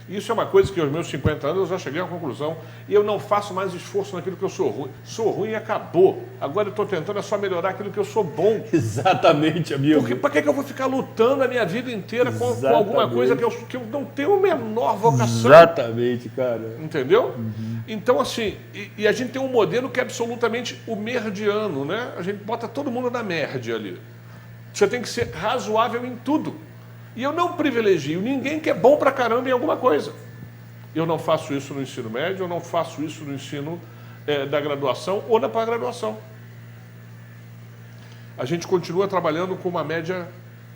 Isso é uma coisa que aos meus 50 anos eu já cheguei à conclusão, e eu não faço mais esforço naquilo que eu sou ruim. Sou ruim e acabou. Agora eu estou tentando só melhorar aquilo que eu sou bom. Exatamente, amigo. Porque para que eu vou ficar lutando a minha vida inteira com alguma coisa que eu não tenho a menor vocação? Exatamente, cara. Entendeu? Uhum. Então, assim, e a gente tem um modelo que é absolutamente o merdiano, né? A gente bota todo mundo na média ali. Você tem que ser razoável em tudo. E eu não privilegio ninguém que é bom pra caramba em alguma coisa. Eu não faço isso no ensino médio, eu não faço isso no ensino da graduação ou na pós-graduação. A gente continua trabalhando com uma média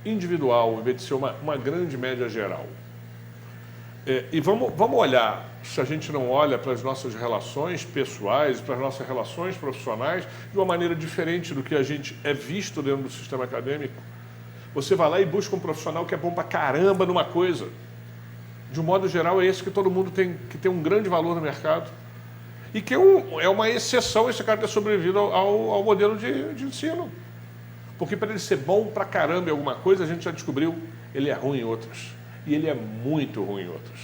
individual, em vez de ser uma grande média geral. E vamos olhar, se a gente não olha para as nossas relações pessoais, para as nossas relações profissionais, de uma maneira diferente do que a gente é visto dentro do sistema acadêmico. Você vai lá e busca um profissional que é bom pra caramba numa coisa. De um modo geral, é esse que todo mundo tem um grande valor no mercado. E que é uma exceção esse cara ter sobrevivido ao modelo de ensino. Porque para ele ser bom pra caramba em alguma coisa, a gente já descobriu, ele é ruim em outras. E ele é muito ruim em outras.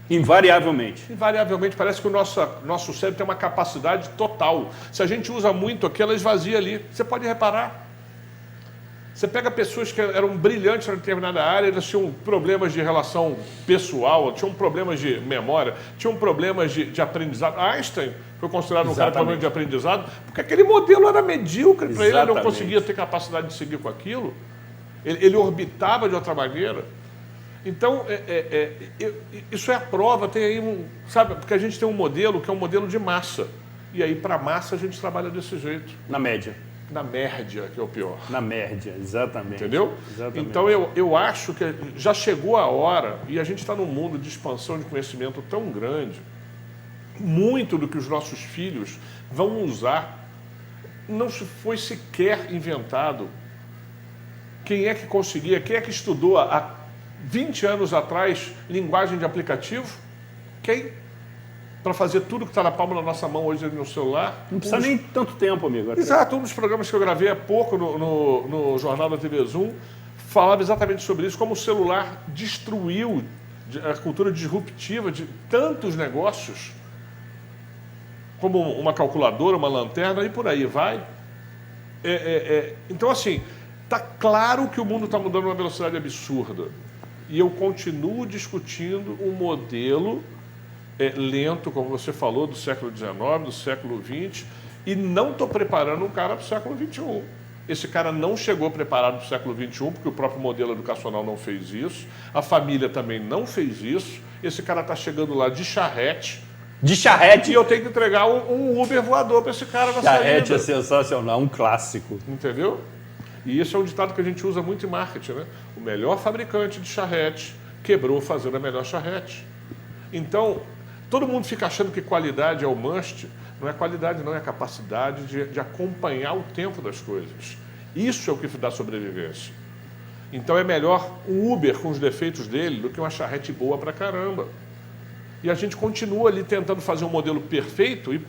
Invariavelmente. Invariavelmente, parece que o nosso cérebro tem uma capacidade total. Se a gente usa muito aqui, ela esvazia ali. Você pode reparar. Você pega pessoas que eram brilhantes em determinada área, elas tinham problemas de relação pessoal, tinham problemas de memória, tinham problemas de aprendizado. Einstein foi considerado um cara com problema de aprendizado, porque aquele modelo era medíocre para ele, ele não conseguia ter capacidade de seguir com aquilo. Ele orbitava de outra maneira. Então, isso é a prova, tem aí sabe, porque a gente tem um modelo que é um modelo de massa. E aí, para massa, a gente trabalha desse jeito. Na média. Na média, que é o pior. Na média, exatamente. Entendeu? Exatamente. Então, eu acho que já chegou a hora, e a gente está num mundo de expansão de conhecimento tão grande, muito do que os nossos filhos vão usar não foi sequer inventado. Quem é que conseguia, quem é que estudou há 20 anos atrás linguagem de aplicativo? Quem? Para fazer tudo que está na palma da nossa mão hoje no celular. Não precisa nem tanto tempo, amigo. Até. Exato, um dos programas que eu gravei há pouco no Jornal da TV Zoom falava exatamente sobre isso, como o celular destruiu a cultura disruptiva de tantos negócios, como uma calculadora, uma lanterna e por aí vai. Então, assim, está claro que o mundo está mudando a uma velocidade absurda. E eu continuo discutindo um modelo lento, como você falou, do século XIX, do século XX, e não estou preparando um cara para o século XXI. Esse cara não chegou preparado para o século XXI, porque o próprio modelo educacional não fez isso, a família também não fez isso, esse cara está chegando lá de charrete. De charrete? E eu tenho que entregar um Uber voador para esse cara na saída. Charrete é sensacional, um clássico. Entendeu? E esse é um ditado que a gente usa muito em marketing, né? O melhor fabricante de charrete quebrou fazendo a melhor charrete. Então, todo mundo fica achando que qualidade é o must. Não é qualidade, não, é a capacidade de acompanhar o tempo das coisas. Isso é o que dá sobrevivência. Então é melhor um Uber com os defeitos dele do que uma charrete boa pra caramba. E a gente continua ali tentando fazer um modelo perfeito e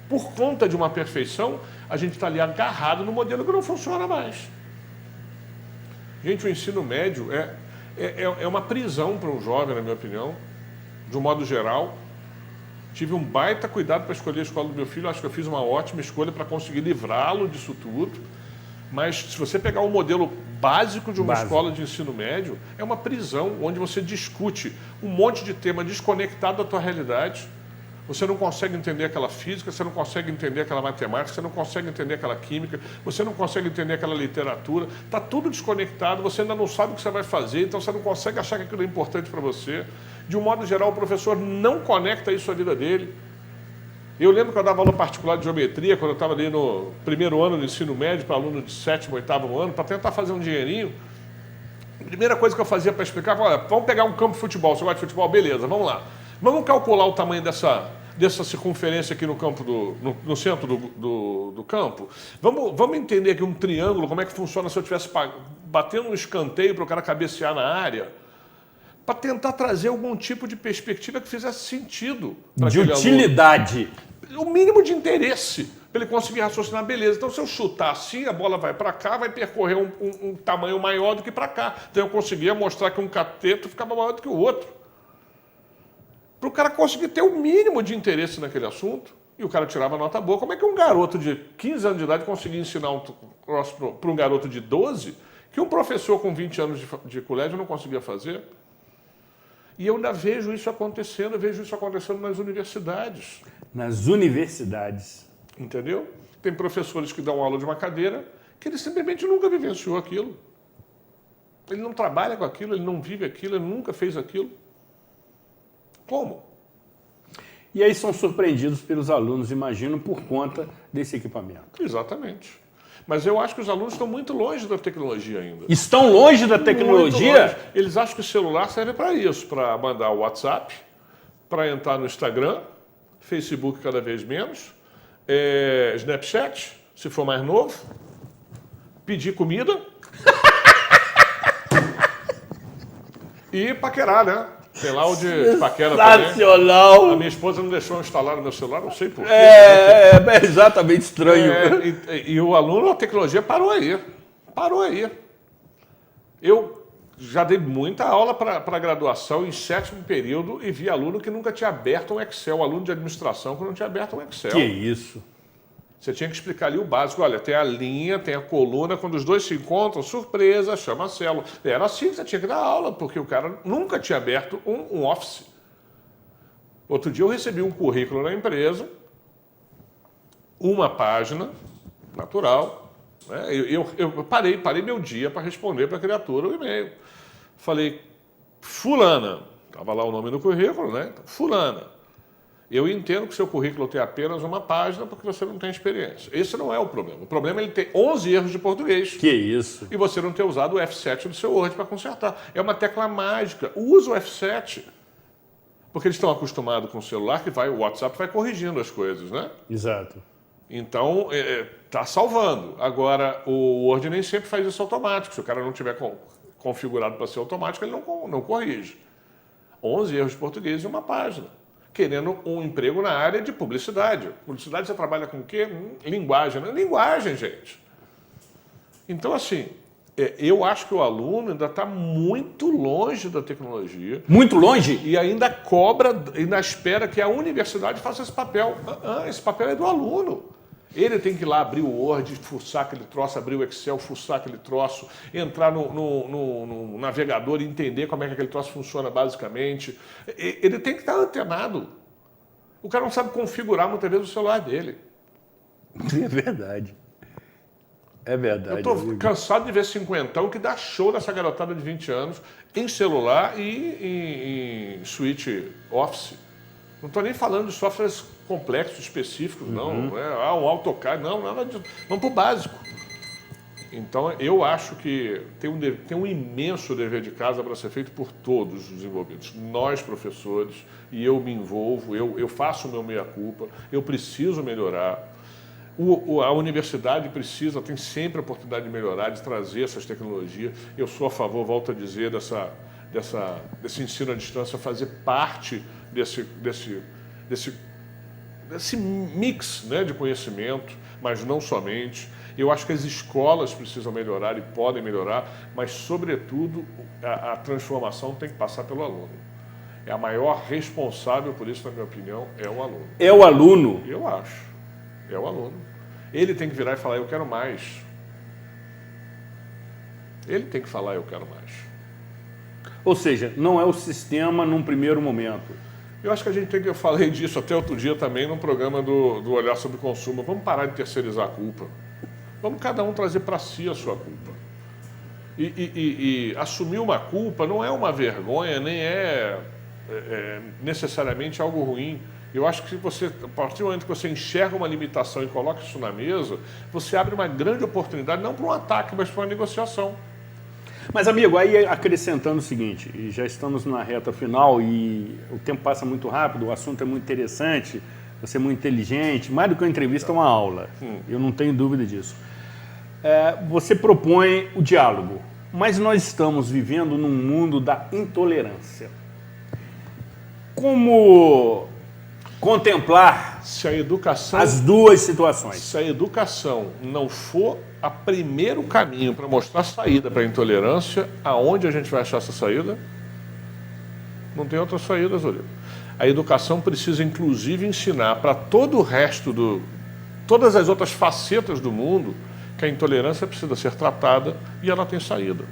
por conta de uma perfeição, a gente está ali agarrado no modelo que não funciona mais. Gente, o ensino médio é uma prisão para um jovem, na minha opinião, de um modo geral. Tive um baita cuidado para escolher a escola do meu filho, acho que eu fiz uma ótima escolha para conseguir livrá-lo disso tudo. Mas se você pegar o modelo básico de uma escola de ensino médio, é uma prisão onde você discute um monte de tema desconectado da tua realidade. Você não consegue entender aquela física, você não consegue entender aquela matemática, você não consegue entender aquela química, você não consegue entender aquela literatura. Está tudo desconectado, você ainda não sabe o que você vai fazer, então você não consegue achar que aquilo é importante para você. De um modo geral, o professor não conecta isso à vida dele. Eu lembro que eu dava aula particular de geometria, quando eu estava ali no primeiro ano do ensino médio, para aluno de 7º, 8º ano, para tentar fazer um dinheirinho. A primeira coisa que eu fazia para explicar, olha, vamos pegar um campo de futebol, você gosta de futebol? Beleza, vamos lá. Vamos calcular o tamanho dessa circunferência aqui no campo no centro do campo. Vamos entender aqui um triângulo, como é que funciona se eu estivesse batendo um escanteio para o cara cabecear na área, para tentar trazer algum tipo de perspectiva que fizesse sentido. De utilidade. O mínimo de interesse, para ele conseguir raciocinar, beleza. Então, se eu chutar assim, a bola vai para cá, vai percorrer um tamanho maior do que para cá. Então, eu conseguia mostrar que um cateto ficava maior do que o outro. Para o cara conseguir ter o mínimo de interesse naquele assunto, e o cara tirava nota boa. Como é que um garoto de 15 anos de idade conseguia ensinar um troço para um garoto de 12 que um professor com 20 anos de colégio não conseguia fazer? E eu ainda vejo isso acontecendo, nas universidades. Nas universidades. Entendeu? Tem professores que dão aula de uma cadeira que ele simplesmente nunca vivenciou aquilo. Ele não trabalha com aquilo, ele não vive aquilo, ele nunca fez aquilo. Como? E aí são surpreendidos pelos alunos, imagino, por conta desse equipamento. Exatamente. Mas eu acho que os alunos estão muito longe da tecnologia ainda. Estão longe da tecnologia? Longe. Eles acham que o celular serve para isso, para mandar o WhatsApp, para entrar no Instagram, Facebook cada vez menos, Snapchat, se for mais novo, pedir comida e paquerar, né? Tem lá o de paquera também. Sensacional! A minha esposa não deixou eu instalar no meu celular, não sei porquê. É exatamente estranho. E o aluno, a tecnologia parou aí. Parou aí. Eu já dei muita aula para graduação em 7º período e vi aluno que nunca tinha aberto um Excel, aluno de administração que não tinha aberto um Excel. Que isso? Você tinha que explicar ali o básico. Olha, tem a linha, tem a coluna, quando os dois se encontram, surpresa, chama a célula. Era assim que você tinha que dar aula, porque o cara nunca tinha aberto um Office. Outro dia eu recebi um currículo na empresa, uma página, natural. Né? Eu parei meu dia para responder para a criatura o e-mail. Falei, fulana, estava lá o nome no currículo, né? Fulana. Eu entendo que seu currículo tem apenas uma página porque você não tem experiência. Esse não é o problema. O problema é ele ter 11 erros de português. Que isso? E você não ter usado o F7 do seu Word para consertar. É uma tecla mágica. Usa o F7. Porque eles estão acostumados com o celular que o WhatsApp vai corrigindo as coisas, né? Exato. Então, está salvando. Agora, o Word nem sempre faz isso automático. Se o cara não tiver configurado para ser automático, ele não corrige. 11 erros de português em uma página. Querendo um emprego na área de publicidade. Publicidade você trabalha com o quê? Linguagem. Não é linguagem, gente. Então, assim, eu acho que o aluno ainda está muito longe da tecnologia. Muito longe? E ainda cobra, ainda espera que a universidade faça esse papel. Esse papel é do aluno. Ele tem que ir lá abrir o Word, fuçar aquele troço, abrir o Excel, fuçar aquele troço, entrar no navegador e entender como é que aquele troço funciona basicamente. Ele tem que estar antenado. O cara não sabe configurar muitas vezes o celular dele. É verdade. É verdade. Eu estou cansado de ver 50 que dá show nessa garotada de 20 anos em celular e em Switch Office. Não estou nem falando de softwares complexos, específicos, não. Um AutoCAD, não, nada disso. Vamos para o básico. Então, eu acho que tem um imenso dever de casa para ser feito por todos os envolvidos. Nós, professores, e eu me envolvo, eu faço o meu meia-culpa, eu preciso melhorar. A universidade tem sempre a oportunidade de melhorar, de trazer essas tecnologias. Eu sou a favor, volto a dizer, desse ensino à distância fazer parte desse mix, né, de conhecimento, mas não somente. Eu acho que as escolas precisam melhorar e podem melhorar, mas, sobretudo, a transformação tem que passar pelo aluno. A maior responsável por isso, na minha opinião, é o aluno. É o aluno? Eu acho. É o aluno. Ele tem que virar e falar, eu quero mais. Ele tem que falar, eu quero mais. Ou seja, não é o sistema num primeiro momento. Eu acho que eu falei disso até outro dia também num programa do Olhar sobre Consumo. Vamos parar de terceirizar a culpa. Vamos cada um trazer para si a sua culpa. E assumir uma culpa não é uma vergonha, nem é necessariamente algo ruim. Eu acho que a partir do momento que você enxerga uma limitação e coloca isso na mesa, você abre uma grande oportunidade, não para um ataque, mas para uma negociação. Mas, amigo, aí acrescentando o seguinte, e já estamos na reta final e o tempo passa muito rápido, o assunto é muito interessante, você é muito inteligente, mais do que uma entrevista é uma aula, eu não tenho dúvida disso. Você propõe o diálogo, mas nós estamos vivendo num mundo da intolerância. Como contemplar as duas situações? Se a educação não for o primeiro caminho para mostrar saída para a intolerância, aonde a gente vai achar essa saída? Não tem outra saída, Zolio. A educação precisa, inclusive, ensinar para todo o resto todas as outras facetas do mundo que a intolerância precisa ser tratada e ela tem saída.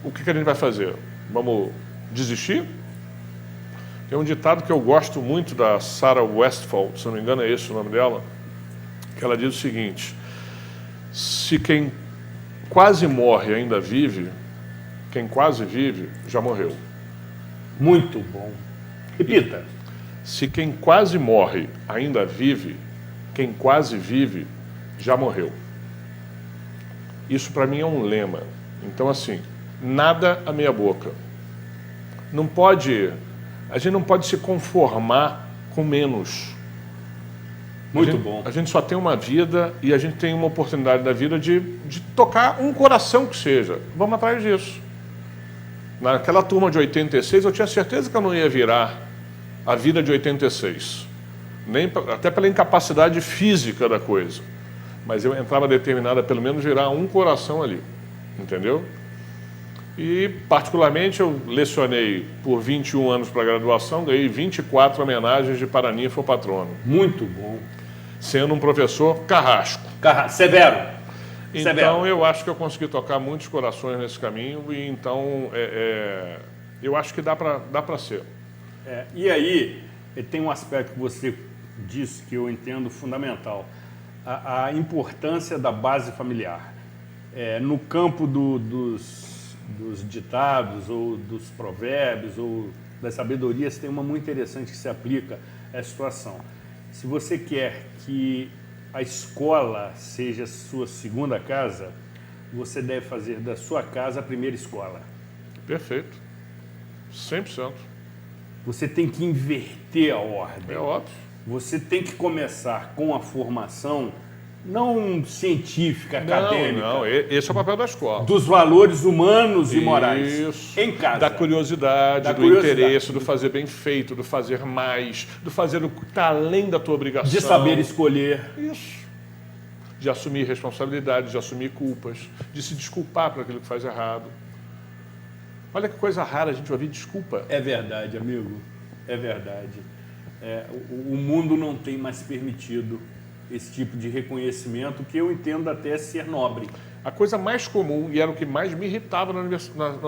O que a gente vai fazer? Vamos desistir? Tem um ditado que eu gosto muito da Sarah Westphal, se não me engano é esse o nome dela, que ela diz o seguinte: se quem quase morre ainda vive, quem quase vive já morreu. Muito bom. Repita. Se quem quase morre ainda vive, quem quase vive já morreu. Isso para mim é um lema. Então, assim, nada a meia boca. A gente não pode se conformar com menos. Muito bom. A gente só tem uma vida e a gente tem uma oportunidade da vida de tocar um coração que seja. Vamos atrás disso. Naquela turma de 86, eu tinha certeza que eu não ia virar a vida de 86. Até pela incapacidade física da coisa. mas eu entrava determinado a pelo menos virar um coração ali, entendeu? E, particularmente, eu lecionei por 21 anos para a graduação, ganhei 24 homenagens de Paraninfo ao patrono. Muito bom. Sendo um professor carrasco. Severo. Então, Severo. eu acho que eu consegui tocar muitos corações nesse caminho e, então, eu acho que dá para ser. E aí, tem um aspecto que você disse que eu entendo fundamental. A importância da base familiar. No campo dos ditados, ou dos provérbios, ou das sabedorias, tem uma muito interessante que se aplica a essa situação. Se você quer que a escola seja a sua segunda casa, você deve fazer da sua casa a primeira escola. Perfeito. 100%. Você tem que inverter a ordem. É óbvio. Você tem que começar com a formação não científica, acadêmica. Não, esse é o papel da escola. Dos valores humanos e morais. Isso. Em casa. Da curiosidade, do interesse, do fazer bem feito, do fazer mais, do fazer o que está além da tua obrigação. De saber escolher. Isso. De assumir responsabilidades, de assumir culpas, de se desculpar por aquilo que faz errado. Olha que coisa rara a gente ouvir desculpa. É verdade, amigo. É verdade. O mundo não tem mais permitido esse tipo de reconhecimento, que eu entendo até ser nobre. A coisa mais comum, e era o que mais me irritava na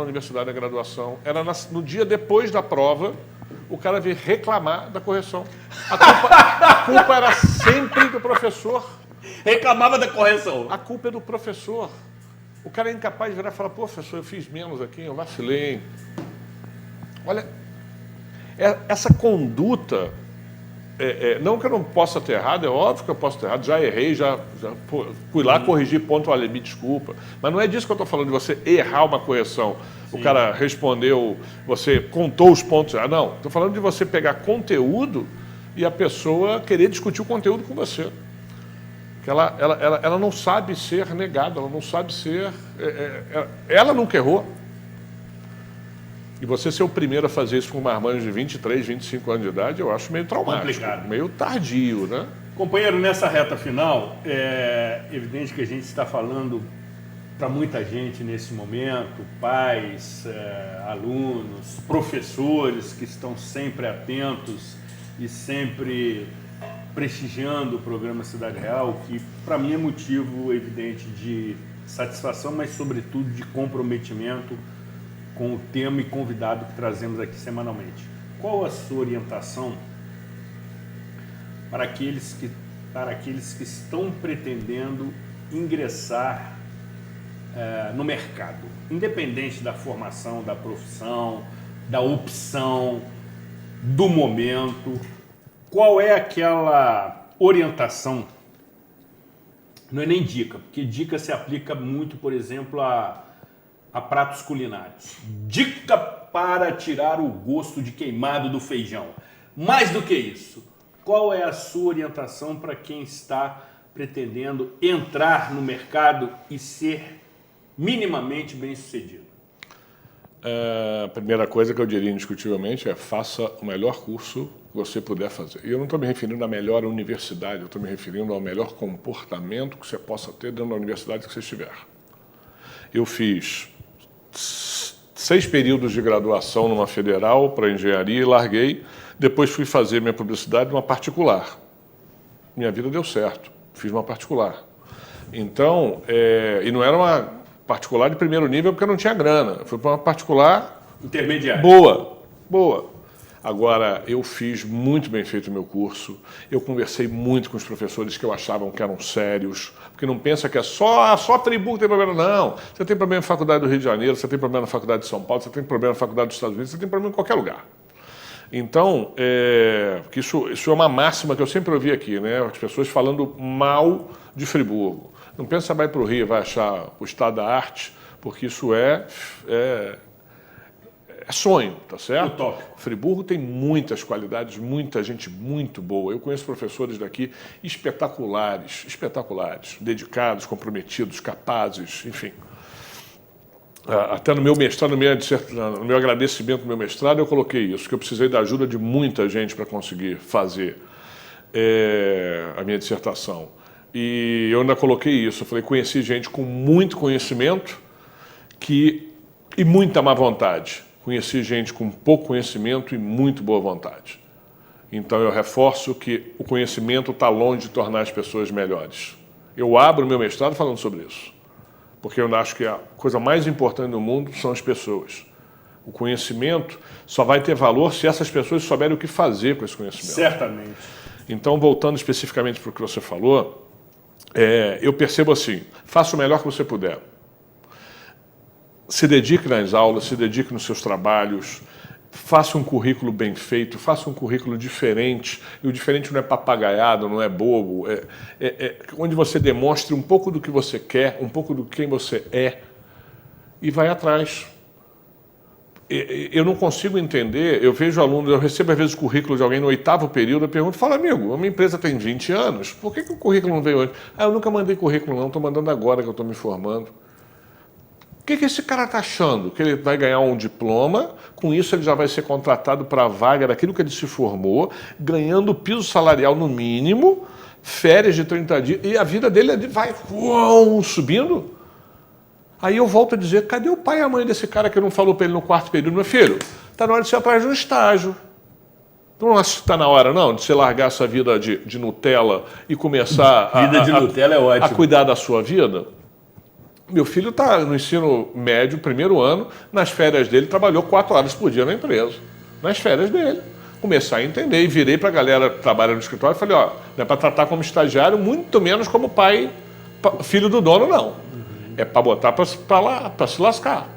universidade da graduação, era no dia depois da prova, o cara vir reclamar da correção. A culpa era sempre do professor. Reclamava da correção. A culpa é do professor. O cara é incapaz de virar e falar, pô, professor, eu fiz menos aqui, eu vacilei. Olha, essa conduta... não que eu não possa ter errado, é óbvio que eu posso ter errado, já errei, já fui lá corrigir ponto, olha, me desculpa. Mas não é disso que eu estou falando, de você errar uma correção. Sim. O cara respondeu, você contou os pontos. Não, estou falando de você pegar conteúdo e a pessoa querer discutir o conteúdo com você. Que ela não sabe ser negada, ela não sabe ser... ela nunca errou. E você ser o primeiro a fazer isso com uma marmanjo de 23, 25 anos de idade, eu acho meio traumático, complicado. Meio tardio, né? Companheiro, nessa reta final, é evidente que a gente está falando para muita gente nesse momento, pais, alunos, professores que estão sempre atentos e sempre prestigiando o programa Cidade Real, que para mim é motivo evidente de satisfação, mas sobretudo de comprometimento com o tema e convidado que trazemos aqui semanalmente. Qual a sua orientação para aqueles que estão pretendendo ingressar no mercado, independente da formação, da profissão, da opção, do momento? Qual é aquela orientação? Não é nem dica, porque dica se aplica muito, por exemplo, a pratos culinários. Dica para tirar o gosto de queimado do feijão. Mais do que isso, qual é a sua orientação para quem está pretendendo entrar no mercado e ser minimamente bem-sucedido? A primeira coisa que eu diria indiscutivelmente é faça o melhor curso que você puder fazer. E eu não estou me referindo à melhor universidade, eu estou me referindo ao melhor comportamento que você possa ter dentro da universidade que você estiver. Eu fiz 6 períodos de graduação numa federal para engenharia e larguei. Depois fui fazer minha publicidade numa particular. Minha vida deu certo, fiz uma particular. Então, e não era uma particular de primeiro nível porque eu não tinha grana. Fui para uma particular intermediária. Boa. Agora, eu fiz muito bem feito o meu curso, eu conversei muito com os professores que eu achavam que eram sérios, porque não pensa que é só Friburgo tem problema, não. Você tem problema na Faculdade do Rio de Janeiro, você tem problema na Faculdade de São Paulo, você tem problema na Faculdade dos Estados Unidos, você tem problema em qualquer lugar. Então, que isso é uma máxima que eu sempre ouvi aqui, né? As pessoas falando mal de Friburgo. Não pensa vai para o Rio e vai achar o estado da arte, porque isso é sonho, tá certo? Utópico. Friburgo tem muitas qualidades, muita gente muito boa. Eu conheço professores daqui espetaculares, dedicados, comprometidos, capazes, enfim. Até no meu mestrado, no meu agradecimento do meu mestrado, eu coloquei isso, que eu precisei da ajuda de muita gente para conseguir fazer a minha dissertação. E eu ainda coloquei isso. Eu falei, conheci gente com muito conhecimento e muita má vontade. Conheci gente com pouco conhecimento e muito boa vontade. Então eu reforço que o conhecimento está longe de tornar as pessoas melhores. Eu abro meu mestrado falando sobre isso. Porque eu acho que a coisa mais importante do mundo são as pessoas. O conhecimento só vai ter valor se essas pessoas souberem o que fazer com esse conhecimento. Certamente. Então, voltando especificamente para o que você falou, eu percebo assim, faça o melhor que você puder. Se dedique nas aulas, se dedique nos seus trabalhos, faça um currículo bem feito, faça um currículo diferente. E o diferente não é papagaiado, não é bobo. Onde você demonstre um pouco do que você quer, um pouco do quem você é, e vai atrás. Eu não consigo entender, eu vejo alunos, eu recebo às vezes currículo de alguém no 8º período, eu pergunto, fala, amigo, a minha empresa tem 20 anos, por que o currículo não veio antes? Eu nunca mandei currículo não, estou mandando agora que eu estou me formando. O que esse cara está achando? Que ele vai ganhar um diploma, com isso ele já vai ser contratado para a vaga daquilo que ele se formou, ganhando piso salarial no mínimo, férias de 30 dias, e a vida dele vai subindo. Aí eu volto a dizer, cadê o pai e a mãe desse cara que não falou para ele no 4º período? Meu filho, está na hora de você ir atrás de um estágio. Não acha que está na hora, não, de você largar essa vida de Nutella e começar Nutella é ótimo. A cuidar da sua vida? Meu filho está no ensino médio, 1º ano, nas férias dele, trabalhou 4 horas por dia na empresa. Nas férias dele. Começar a entender e virei para a galera que trabalha no escritório e falei, ó, não é para tratar como estagiário, muito menos como pai, filho do dono, não. É para botar para se lascar.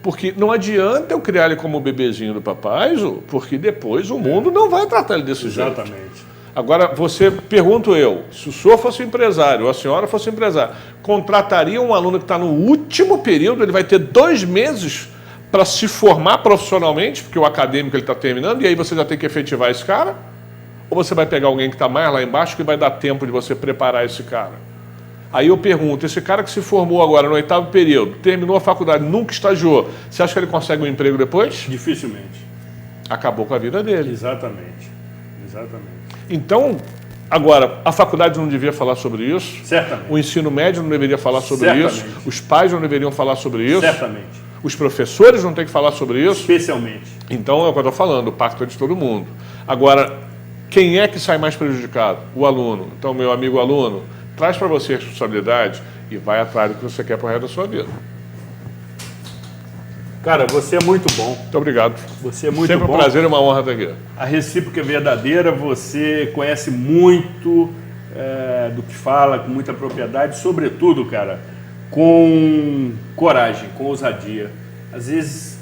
Porque não adianta eu criar ele como bebezinho do papai, porque depois o mundo não vai tratar ele desse jeito. Exatamente. Agora, pergunto eu, se o senhor fosse empresário ou a senhora fosse empresário, contrataria um aluno que está no último período, ele vai ter 2 meses para se formar profissionalmente, porque o acadêmico ele está terminando, e aí você já tem que efetivar esse cara? Ou você vai pegar alguém que está mais lá embaixo que vai dar tempo de você preparar esse cara? Aí eu pergunto, esse cara que se formou agora no 8º período, terminou a faculdade, nunca estagiou, você acha que ele consegue um emprego depois? Dificilmente. Acabou com a vida dele. Exatamente. Então, agora, a faculdade não devia falar sobre isso? Certamente. O ensino médio não deveria falar sobre isso? Os pais não deveriam falar sobre isso? Certamente. Os professores não têm que falar sobre isso? Especialmente. Então, é o que eu estou falando, o pacto é de todo mundo. Agora, quem é que sai mais prejudicado? O aluno. Então, meu amigo aluno, traz para você a responsabilidade e vai atrás do que você quer para o resto da sua vida. Cara, você é muito bom. Muito obrigado. Você é muito Sempre bom. um prazer e uma honra estar aqui. A recíproca é verdadeira, você conhece muito do que fala, com muita propriedade, sobretudo, cara, com coragem, com ousadia. Às vezes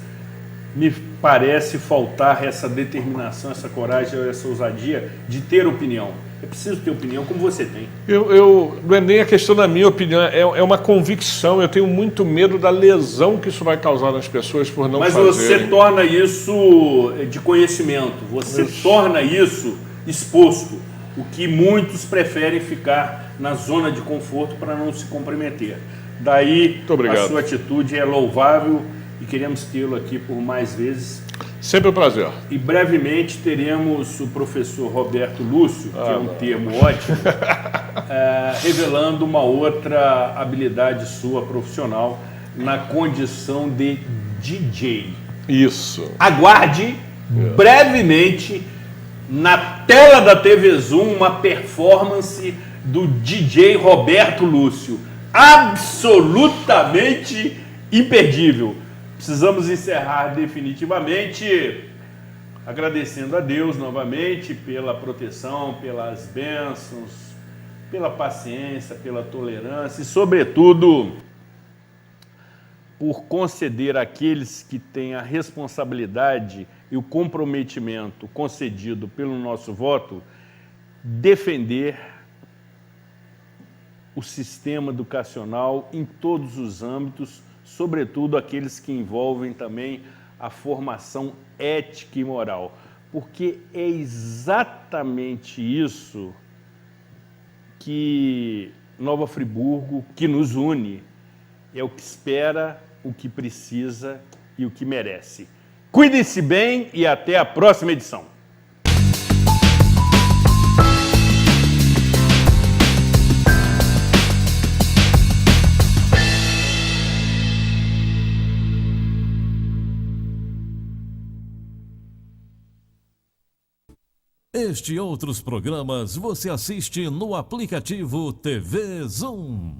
me parece faltar essa determinação, essa coragem, essa ousadia de ter opinião. É preciso ter opinião como você tem. Não é nem a questão da minha opinião, é uma convicção. Eu tenho muito medo da lesão que isso vai causar nas pessoas por não fazerem. Mas você torna isso de conhecimento, você torna isso exposto, o que muitos preferem ficar na zona de conforto para não se comprometer. Daí a sua atitude é louvável e queremos tê-lo aqui por mais vezes. Sempre um prazer. E brevemente teremos o professor Roberto Lúcio, que é um termo ótimo, revelando uma outra habilidade sua profissional na condição de DJ. Isso. Aguarde brevemente na tela da TV Zoom uma performance do DJ Roberto Lúcio. Absolutamente imperdível. Precisamos encerrar definitivamente agradecendo a Deus novamente pela proteção, pelas bênçãos, pela paciência, pela tolerância e, sobretudo, por conceder àqueles que têm a responsabilidade e o comprometimento concedido pelo nosso voto, defender o sistema educacional em todos os âmbitos, sobretudo aqueles que envolvem também a formação ética e moral, porque é exatamente isso que Nova Friburgo, que nos une, é o que espera, o que precisa e o que merece. Cuidem-se bem e até a próxima edição. Este e outros programas você assiste no aplicativo TV Zoom.